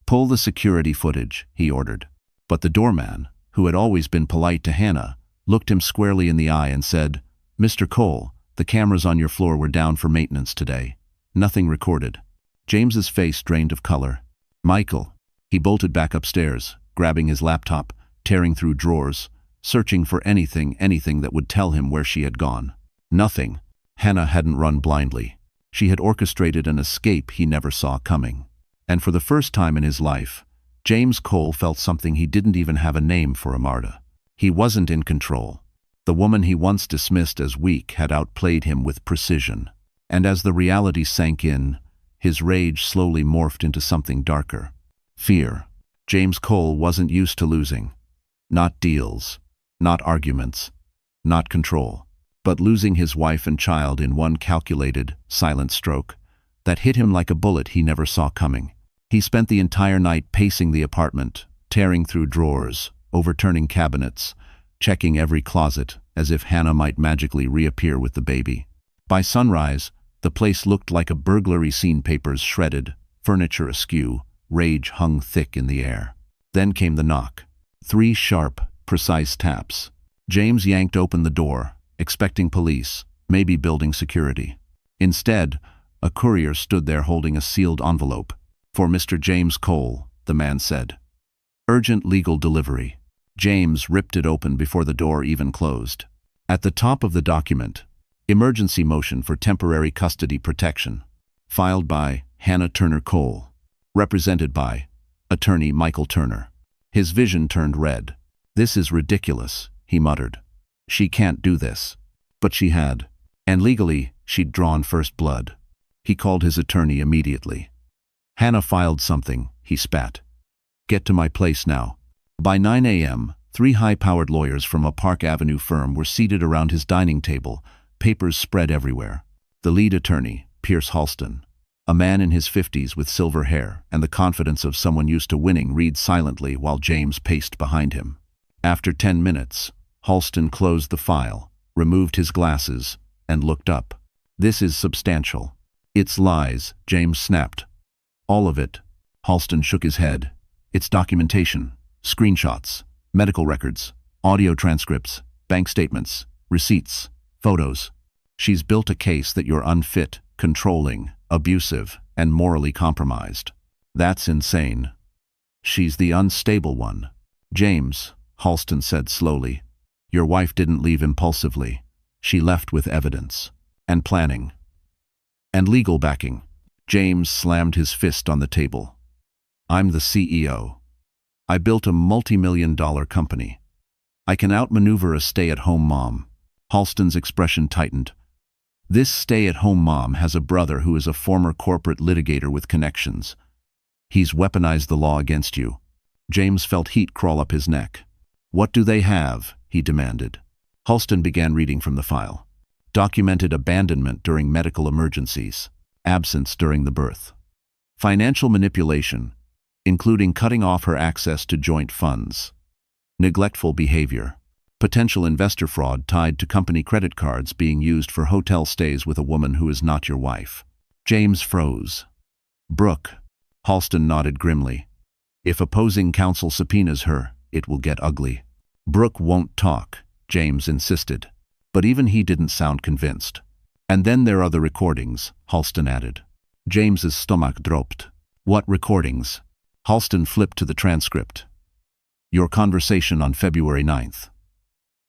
"Pull the security footage," he ordered. But the doorman, who had always been polite to Hannah, looked him squarely in the eye and said, "Mr. Cole, the cameras on your floor were down for maintenance today. Nothing recorded." James's face drained of color. "Michael." He bolted back upstairs, grabbing his laptop, tearing through drawers, searching for anything that would tell him where she had gone. Nothing. Hannah hadn't run blindly. She had orchestrated an escape he never saw coming. And for the first time in his life, James Cole felt something he didn't even have a name for. Amarda. He wasn't in control. The woman he once dismissed as weak had outplayed him with precision. And as the reality sank in, his rage slowly morphed into something darker. Fear. James Cole wasn't used to losing. Not deals. Not arguments. Not control. But losing his wife and child in one calculated, silent stroke that hit him like a bullet he never saw coming. He spent the entire night pacing the apartment, tearing through drawers, overturning cabinets, checking every closet as if Hannah might magically reappear with the baby. By sunrise, the place looked like a burglary scene, papers shredded, furniture askew, rage hung thick in the air. Then came the knock. 3 sharp, precise taps. James yanked open the door, expecting police, maybe building security. Instead, a courier stood there holding a sealed envelope. "For Mr. James Cole," the man said. "Urgent legal delivery." James ripped it open before the door even closed. At the top of the document, "Emergency motion for temporary custody protection. Filed by Hannah Turner Cole. Represented by Attorney Michael Turner." His vision turned red. "This is ridiculous," he muttered. "She can't do this." But she had. And legally, she'd drawn first blood. He called his attorney immediately. "Hannah filed something," he spat. Get to my place now." By 9 a.m., 3 high-powered lawyers from a Park Avenue firm were seated around his dining table, papers spread everywhere. The lead attorney, Pierce Halston, a man in his 50s with silver hair and the confidence of someone used to winning, read silently while James paced behind him. After 10 minutes, Halston closed the file, removed his glasses, and looked up. "This is substantial." "It's lies," James snapped. "All of it." Halston shook his head. "It's documentation, screenshots, medical records, audio transcripts, bank statements, receipts, photos. She's built a case that you're unfit, controlling, abusive, and morally compromised. That's insane. She's the unstable one." "James," Halston said slowly, "your wife didn't leave impulsively. She left with evidence. And planning. And legal backing." James slammed his fist on the table. "I'm the CEO. I built a multi-million-dollar company. I can outmaneuver a stay-at-home mom." Halston's expression tightened. "This stay-at-home mom has a brother who is a former corporate litigator with connections. He's weaponized the law against you." James felt heat crawl up his neck. "What do they have?" he demanded. Halston began reading from the file. Documented abandonment during medical emergencies, absence during the birth, financial manipulation, including cutting off her access to joint funds, neglectful behavior, potential investor fraud tied to company credit cards being used for hotel stays with a woman who is not your wife. James froze. "Brooke," Halston nodded grimly. "If opposing counsel subpoenas her, it will get ugly." "Brooke won't talk," James insisted. But even he didn't sound convinced. "And then there are the recordings," Halston added. James's stomach dropped. "What recordings?" Halston flipped to the transcript. "Your conversation on February 9th.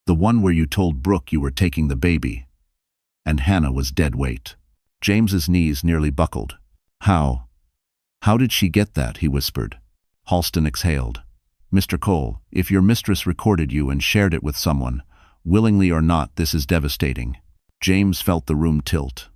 The one where you told Brooke you were taking the baby. And Hannah was dead weight." James's knees nearly buckled. How did she get that?" he whispered. Halston exhaled. "Mr. Cole, if your mistress recorded you and shared it with someone, willingly or not, this is devastating." James felt the room tilt.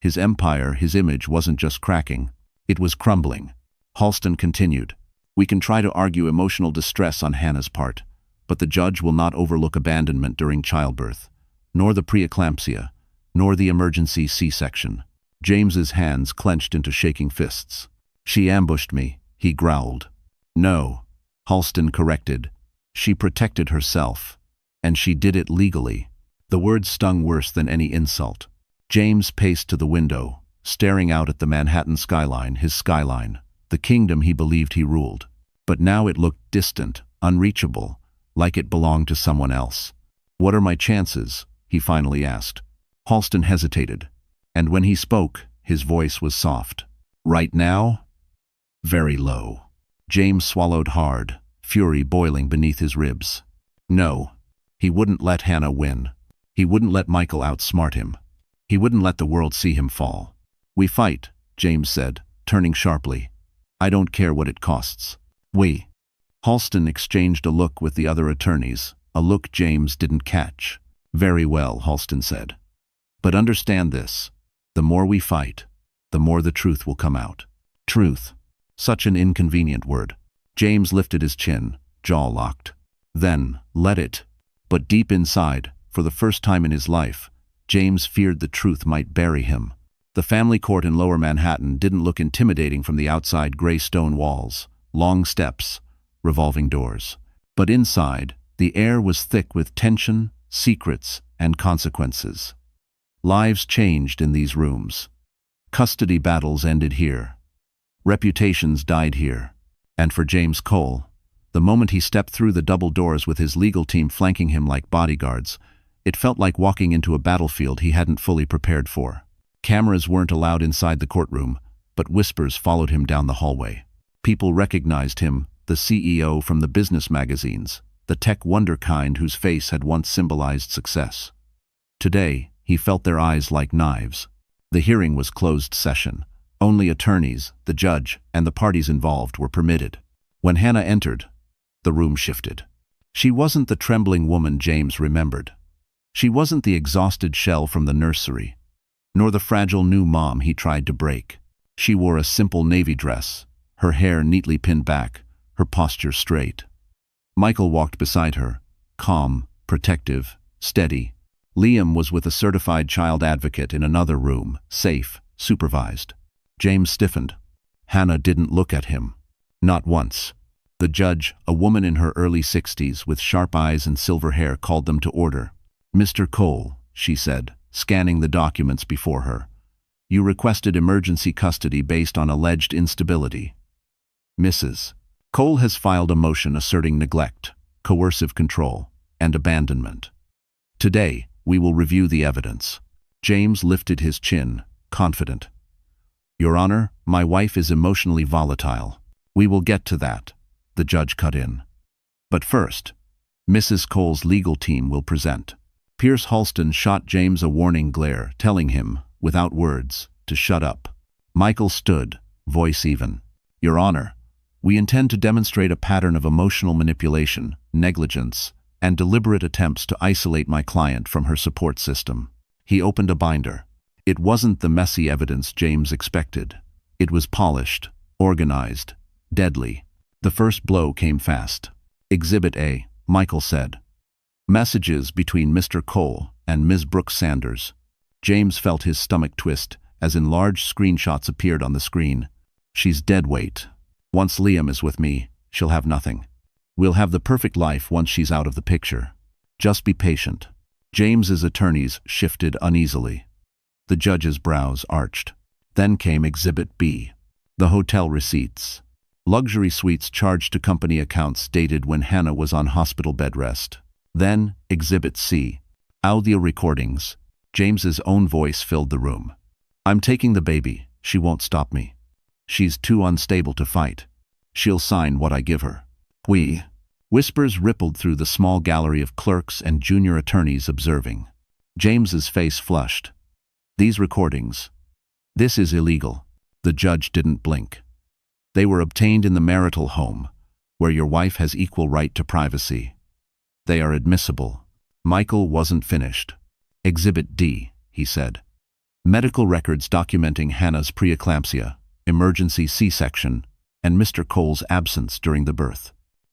His empire, his image, wasn't just cracking, it was crumbling. Halston continued, "We can try to argue emotional distress on Hannah's part, but the judge will not overlook abandonment during childbirth, nor the preeclampsia, nor the emergency C-section." James's hands clenched into shaking fists. "She ambushed me," he growled. "No," Halston corrected. "She protected herself. And she did it legally." The words stung worse than any insult. James paced to the window, staring out at the Manhattan skyline, his skyline, the kingdom he believed he ruled. But now it looked distant, unreachable, like it belonged to someone else. "What are my chances?" he finally asked. Halston hesitated, and when he spoke, his voice was soft. "Right now? Very low." James swallowed hard, fury boiling beneath his ribs. No. He wouldn't let Hannah win. He wouldn't let Michael outsmart him. He wouldn't let the world see him fall. "We fight," James said, turning sharply. "I don't care what it costs." "We." Halston exchanged a look with the other attorneys, a look James didn't catch. "Very well," Halston said. "But understand this. The more we fight, the more the truth will come out." Truth. Such an inconvenient word. James lifted his chin, jaw locked. "Then, let it." But deep inside, for the first time in his life, James feared the truth might bury him. The family court in Lower Manhattan didn't look intimidating from the outside. Gray stone walls, long steps, revolving doors. But inside, the air was thick with tension, secrets, and consequences. Lives changed in these rooms. Custody battles ended here. Reputations died here. And for James Cole, the moment he stepped through the double doors with his legal team flanking him like bodyguards, it felt like walking into a battlefield he hadn't fully prepared for. Cameras weren't allowed inside the courtroom, but whispers followed him down the hallway. People recognized him, the CEO from the business magazines, the tech wonder kind whose face had once symbolized success. Today, he felt their eyes like knives. The hearing was closed session. Only attorneys, the judge, and the parties involved were permitted. When Hannah entered, the room shifted. She wasn't the trembling woman James remembered. She wasn't the exhausted shell from the nursery, nor the fragile new mom he tried to break. She wore a simple navy dress, her hair neatly pinned back, her posture straight. Michael walked beside her, calm, protective, steady. Liam was with a certified child advocate in another room, safe, supervised. James stiffened. Hannah didn't look at him. Not once. The judge, a woman in her early 60s with sharp eyes and silver hair, called them to order. "Mr. Cole," she said, scanning the documents before her. "You requested emergency custody based on alleged instability." "Mrs. Cole has filed a motion asserting neglect, coercive control, and abandonment. Today, we will review the evidence." James lifted his chin, confident. "Your Honor, my wife is emotionally volatile. We will get to that," the judge cut in. "But first, Mrs. Cole's legal team will present." Pierce Halston shot James a warning glare, telling him, without words, to shut up. Michael stood, voice even. "Your Honor, we intend to demonstrate a pattern of emotional manipulation, negligence, and deliberate attempts to isolate my client from her support system." He opened a binder. It wasn't the messy evidence James expected. It was polished, organized, deadly. The first blow came fast. "Exhibit A," Michael said. "Messages between Mr. Cole and Ms. Brooks Sanders." James felt his stomach twist as enlarged screenshots appeared on the screen. "She's dead weight. Once Liam is with me, she'll have nothing. We'll have the perfect life once she's out of the picture. Just be patient." James's attorneys shifted uneasily. The judge's brows arched. Then came Exhibit B. The hotel receipts. Luxury suites charged to company accounts dated when Hannah was on hospital bed rest. Then, Exhibit C. Audio recordings. James's own voice filled the room. "I'm taking the baby. She won't stop me. She's too unstable to fight. She'll sign what I give her." "We." Whispers rippled through the small gallery of clerks and junior attorneys observing. James's face flushed. "These recordings. This is illegal." The judge didn't blink. "They were obtained in the marital home, where your wife has equal right to privacy. They are admissible." Michael wasn't finished. "Exhibit D," he said. Medical records documenting Hannah's preeclampsia, emergency C-section, and Mr. Cole's absence during the birth.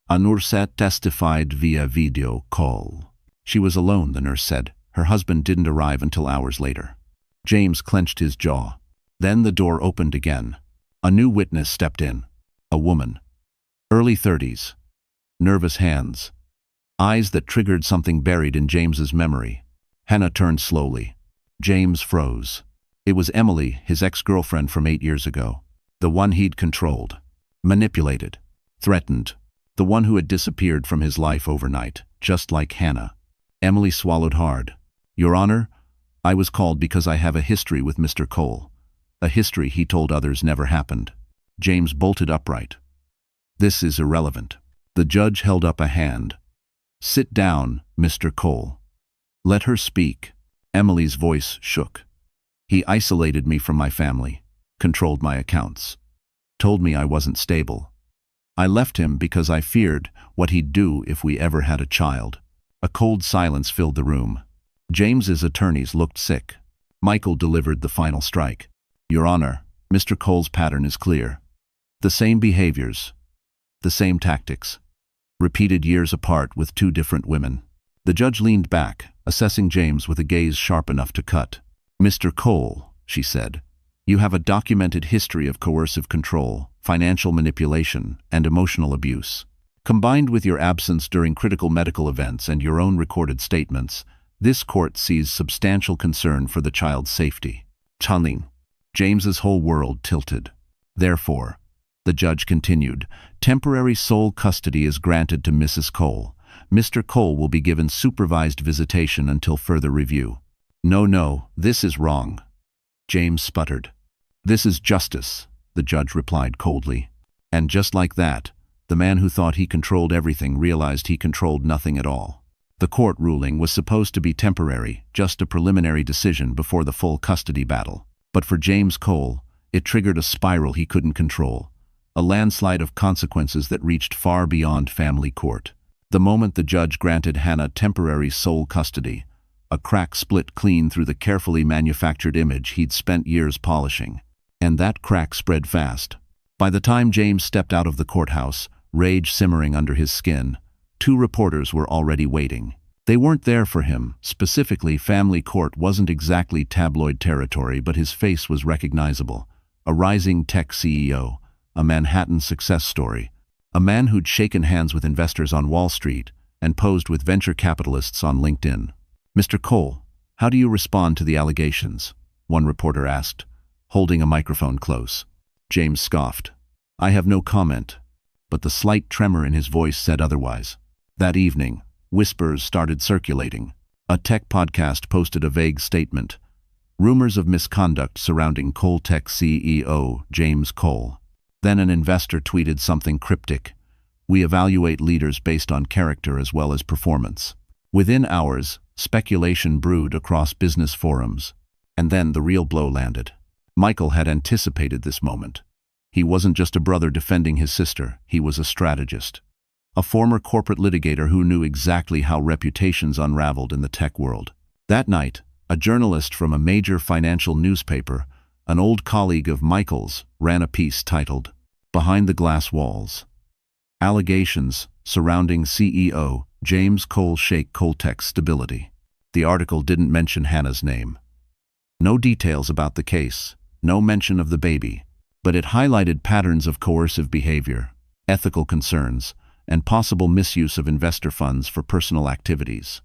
A nurse testified via video call. She was alone, the nurse said. Her husband didn't arrive until hours later. James clenched his jaw. Then the door opened again. A new witness stepped in. A woman. Early 30s. Nervous hands. Eyes that triggered something buried in James's memory. Hannah turned slowly. James froze. It was Emily, his ex-girlfriend from 8 years ago. The one he'd controlled. Manipulated. Threatened. The one who had disappeared from his life overnight, just like Hannah. Emily swallowed hard. "Your Honor, I was called because I have a history with Mr. Cole. A history he told others never happened." James bolted upright. "This is irrelevant." The judge held up a hand. "Sit down, Mr. Cole. Let her speak." Emily's voice shook. "He isolated me from my family, controlled my accounts, told me I wasn't stable. I left him because I feared what he'd do if we ever had a child." A cold silence filled the room. James's attorneys looked sick. Michael delivered the final strike. "Your Honor, Mr. Cole's pattern is clear. The same behaviors, the same tactics, repeated years apart with 2 different women." The judge leaned back, assessing James with a gaze sharp enough to cut. "Mr. Cole," she said, "you have a documented history of coercive control, financial manipulation, and emotional abuse. Combined with your absence during critical medical events and your own recorded statements, this court sees substantial concern for the child's safety." Chanling. James's whole world tilted. "Therefore," the judge continued, "temporary sole custody is granted to Mrs. Cole. Mr. Cole will be given supervised visitation until further review." No, this is wrong." James sputtered. "This is justice," the judge replied coldly. And just like that, the man who thought he controlled everything realized he controlled nothing at all. The court ruling was supposed to be temporary, just a preliminary decision before the full custody battle. But for James Cole, it triggered a spiral he couldn't control, a landslide of consequences that reached far beyond family court. The moment the judge granted Hannah temporary sole custody, a crack split clean through the carefully manufactured image he'd spent years polishing. And that crack spread fast. By the time James stepped out of the courthouse, rage simmering under his skin. 2 reporters were already waiting. They weren't there for him. Specifically, family court wasn't exactly tabloid territory, but his face was recognizable. A rising tech CEO, a Manhattan success story, a man who'd shaken hands with investors on Wall Street and posed with venture capitalists on LinkedIn. "Mr. Cole, how do you respond to the allegations?" one reporter asked, holding a microphone close. James scoffed. "I have no comment," but the slight tremor in his voice said otherwise. That evening, whispers started circulating. A tech podcast posted a vague statement. Rumors of misconduct surrounding Cole Tech CEO James Cole. Then an investor tweeted something cryptic. "We evaluate leaders based on character as well as performance." Within hours, speculation brewed across business forums. And then the real blow landed. Michael had anticipated this moment. He wasn't just a brother defending his sister, he was a strategist. A former corporate litigator who knew exactly how reputations unraveled in the tech world. That night, a journalist from a major financial newspaper, an old colleague of Michael's, ran a piece titled, "Behind the Glass Walls. Allegations surrounding CEO James Cole shake Coltech's stability." The article didn't mention Hannah's name. No details about the case, no mention of the baby, but it highlighted patterns of coercive behavior, ethical concerns, and possible misuse of investor funds for personal activities.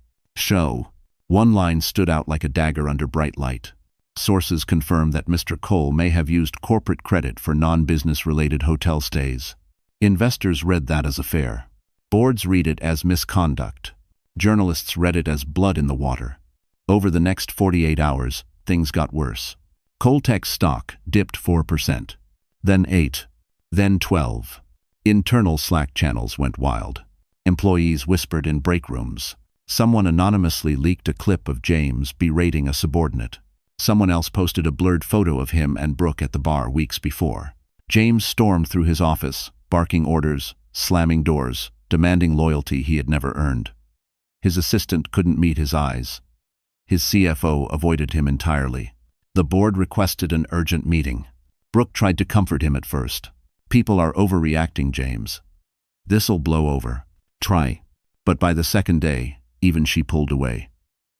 One line stood out like a dagger under bright light. Sources confirm that Mr. Cole may have used corporate credit for non-business-related hotel stays. Investors read that as a fair. Boards read it as misconduct. Journalists read it as blood in the water. Over the next 48 hours, things got worse. Coltech's stock dipped 4%, then 8%, then 12%. Internal Slack channels went wild. Employees whispered in break rooms. Someone anonymously leaked a clip of James berating a subordinate. Someone else posted a blurred photo of him and Brooke at the bar weeks before. James stormed through his office, barking orders, slamming doors, demanding loyalty he had never earned. His assistant couldn't meet his eyes. His CFO avoided him entirely. The board requested an urgent meeting. Brooke tried to comfort him at first. "People are overreacting, James. This'll blow over. Try." But by the second day, even she pulled away.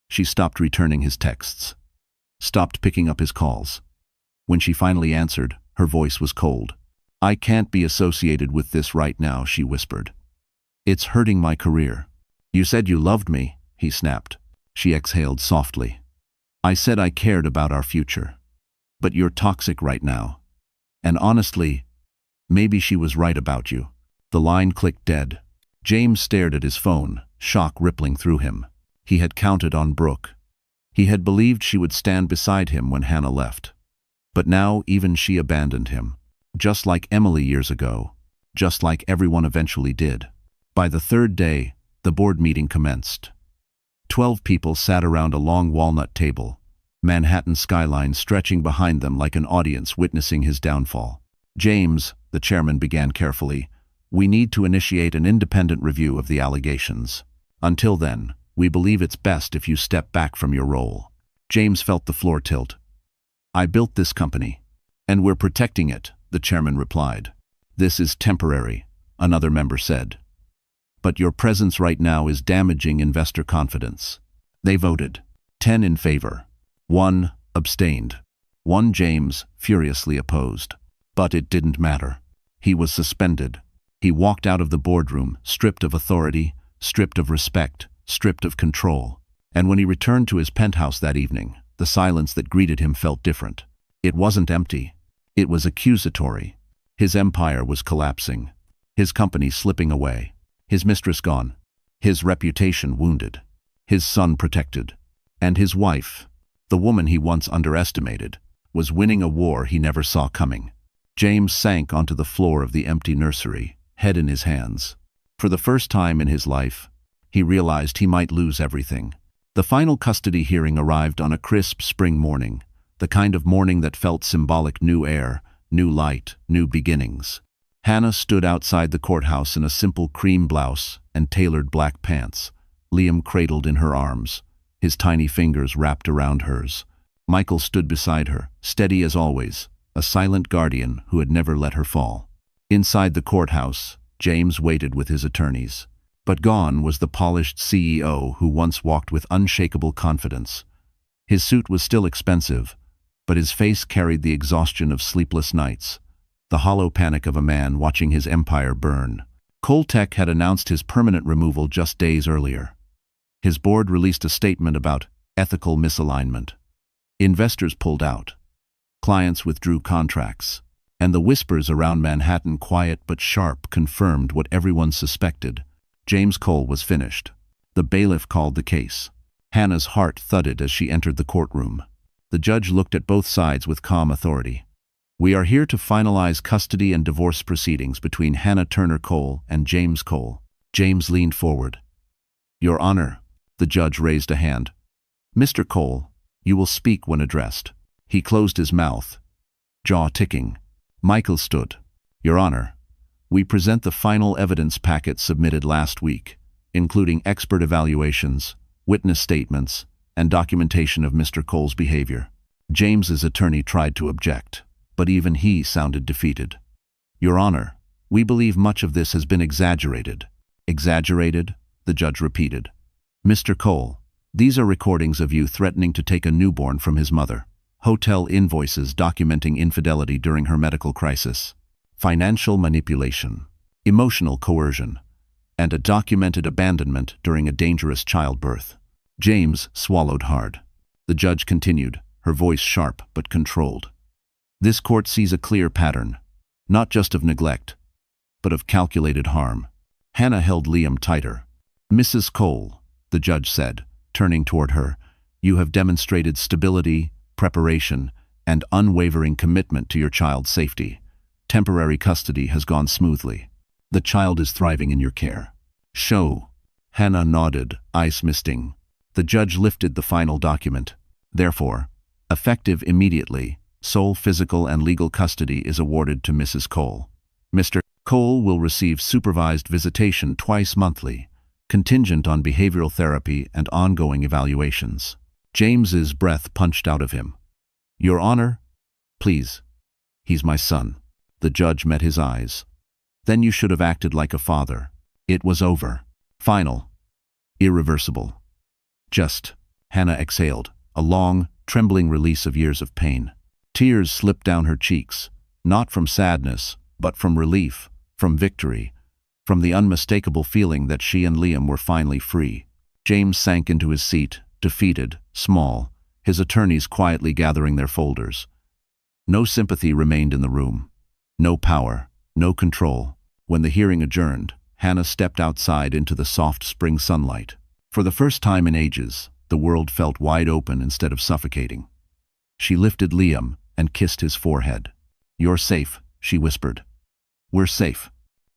She stopped returning his texts, stopped picking up his calls. When she finally answered, her voice was cold. "I can't be associated with this right now," she whispered. "It's hurting my career." "You said you loved me," he snapped. She exhaled softly. "I said I cared about our future. But you're toxic right now. And honestly, maybe she was right about you." The line clicked dead. James stared at his phone, shock rippling through him. He had counted on Brooke. He had believed she would stand beside him when Hannah left. But now even she abandoned him. Just like Emily years ago. Just like everyone eventually did. By the third day, the board meeting commenced. 12 people sat around a long walnut table, Manhattan skyline stretching behind them like an audience witnessing his downfall. "James," the chairman began carefully, "we need to initiate an independent review of the allegations. Until then, we believe it's best if you step back from your role." James felt the floor tilt. "I built this company, and we're protecting it," the chairman replied. "This is temporary," another member said. "But your presence right now is damaging investor confidence." They voted. 10 in favor. 1 abstained. 1 James furiously opposed. But it didn't matter. He was suspended. He walked out of the boardroom, stripped of authority, stripped of respect, stripped of control. And when he returned to his penthouse that evening, the silence that greeted him felt different. It wasn't empty. It was accusatory. His empire was collapsing. His company slipping away. His mistress gone. His reputation wounded. His son protected. And his wife, the woman he once underestimated, was winning a war he never saw coming. James sank onto the floor of the empty nursery, head in his hands. For the first time in his life, he realized he might lose everything. The final custody hearing arrived on a crisp spring morning, the kind of morning that felt symbolic: new air, new light, new beginnings. Hannah stood outside the courthouse in a simple cream blouse and tailored black pants, Liam cradled in her arms, his tiny fingers wrapped around hers. Michael stood beside her, steady as always, a silent guardian who had never let her fall. Inside the courthouse, James waited with his attorneys. But gone was the polished CEO who once walked with unshakable confidence. His suit was still expensive, but his face carried the exhaustion of sleepless nights, the hollow panic of a man watching his empire burn. Coltech had announced his permanent removal just days earlier. His board released a statement about ethical misalignment. Investors pulled out. Clients withdrew contracts. And the whispers around Manhattan, quiet but sharp, confirmed what everyone suspected. James Cole was finished. The bailiff called the case. Hannah's heart thudded as she entered the courtroom. The judge looked at both sides with calm authority. "We are here to finalize custody and divorce proceedings between Hannah Turner Cole and James Cole." James leaned forward. "Your Honor," the judge raised a hand. "Mr. Cole, you will speak when addressed." He closed his mouth, jaw ticking. Michael stood. "Your Honor, we present the final evidence packet submitted last week, including expert evaluations, witness statements, and documentation of Mr. Cole's behavior." James's attorney tried to object, but even he sounded defeated. "Your Honor, we believe much of this has been exaggerated." "Exaggerated?" the judge repeated. "Mr. Cole, these are recordings of you threatening to take a newborn from his mother. Hotel invoices documenting infidelity during her medical crisis, financial manipulation, emotional coercion, and a documented abandonment during a dangerous childbirth." James swallowed hard. The judge continued, her voice sharp but controlled. "This court sees a clear pattern, not just of neglect, but of calculated harm." Hannah held Liam tighter. "Mrs. Cole," the judge said, turning toward her, "you have demonstrated stability, preparation, and unwavering commitment to your child's safety. Temporary custody has gone smoothly. The child is thriving in your care." "Show." Hannah nodded, eyes misting. The judge lifted the final document. "Therefore, effective immediately, sole physical and legal custody is awarded to Mrs. Cole. Mr. Cole will receive supervised visitation twice monthly, contingent on behavioral therapy and ongoing evaluations." James's breath punched out of him. "Your Honor, please. He's my son." The judge met his eyes. "Then you should have acted like a father. It was over. Final. Irreversible." "Just," Hannah exhaled, a long, trembling release of years of pain. Tears slipped down her cheeks, not from sadness, but from relief, from victory, from the unmistakable feeling that she and Liam were finally free. James sank into his seat, defeated, small, his attorneys quietly gathering their folders. No sympathy remained in the room. No power, no control. When the hearing adjourned, Hannah stepped outside into the soft spring sunlight. For the first time in ages, the world felt wide open instead of suffocating. She lifted Liam and kissed his forehead. "You're safe," she whispered. "We're safe."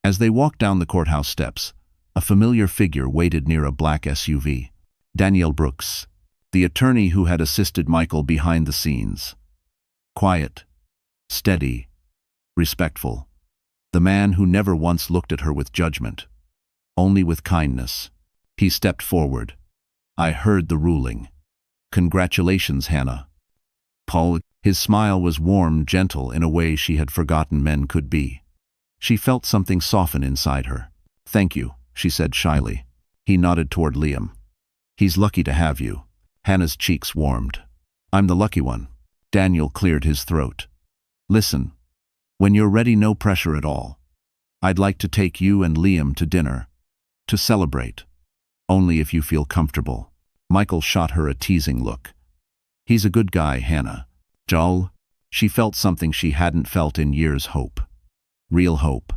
As they walked down the courthouse steps, a familiar figure waited near a black SUV. Danielle Brooks, the attorney who had assisted Michael behind the scenes. Quiet, steady, respectful. The man who never once looked at her with judgment, only with kindness. He stepped forward. "I heard the ruling. Congratulations, Hannah." Paul, his smile was warm, gentle, in a way she had forgotten men could be. She felt something soften inside her. "Thank you," she said shyly. He nodded toward Liam. "He's lucky to have you." Hannah's cheeks warmed. "I'm the lucky one." Daniel cleared his throat. "Listen, when you're ready, no pressure at all. I'd like to take you and Liam to dinner. To celebrate. Only if you feel comfortable." Michael shot her a teasing look. "He's a good guy, Hannah." Joel, she felt something she hadn't felt in years. Hope. Real hope.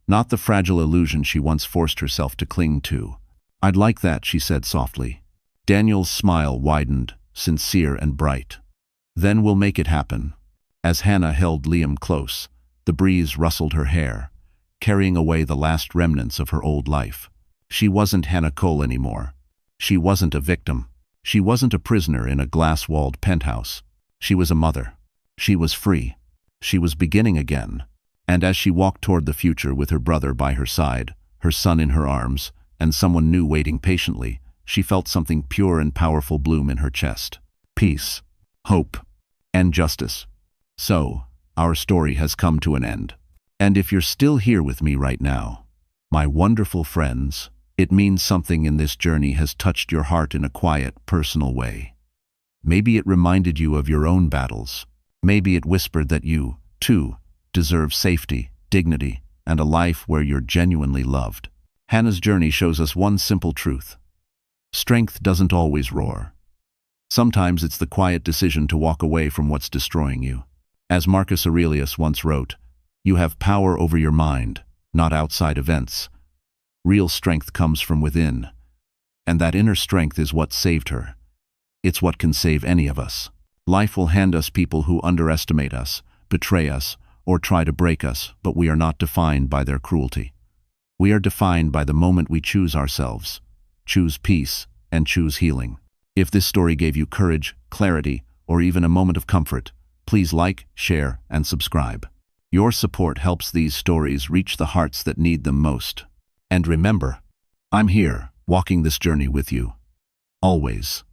Not the fragile illusion she once forced herself to cling to. "I'd like that," she said softly. Daniel's smile widened, sincere and bright. "Then we'll make it happen." As Hannah held Liam close, the breeze rustled her hair, carrying away the last remnants of her old life. She wasn't Hannah Cole anymore. She wasn't a victim. She wasn't a prisoner in a glass-walled penthouse. She was a mother. She was free. She was beginning again. And as she walked toward the future with her brother by her side, her son in her arms, and someone new waiting patiently, she felt something pure and powerful bloom in her chest. Peace, hope, and justice. So, our story has come to an end. And if you're still here with me right now, My wonderful friends, it means something in this journey has touched your heart in a quiet, personal way. Maybe it reminded you of your own battles. Maybe it whispered that you, too, deserve safety, dignity, and a life where you're genuinely loved. Hannah's journey shows us one simple truth. Strength doesn't always roar. Sometimes it's the quiet decision to walk away from what's destroying you. As Marcus Aurelius once wrote, "You have power over your mind, not outside events." Real strength comes from within, and that inner strength is what saved her. It's what can save any of us. Life will hand us people who underestimate us, betray us, or try to break us, but we are not defined by their cruelty. We are defined by the moment we choose ourselves, choose peace, and choose healing. If this story gave you courage, clarity, or even a moment of comfort, please like, share, and subscribe. Your support helps these stories reach the hearts that need them most. And remember, I'm here, walking this journey with you. Always.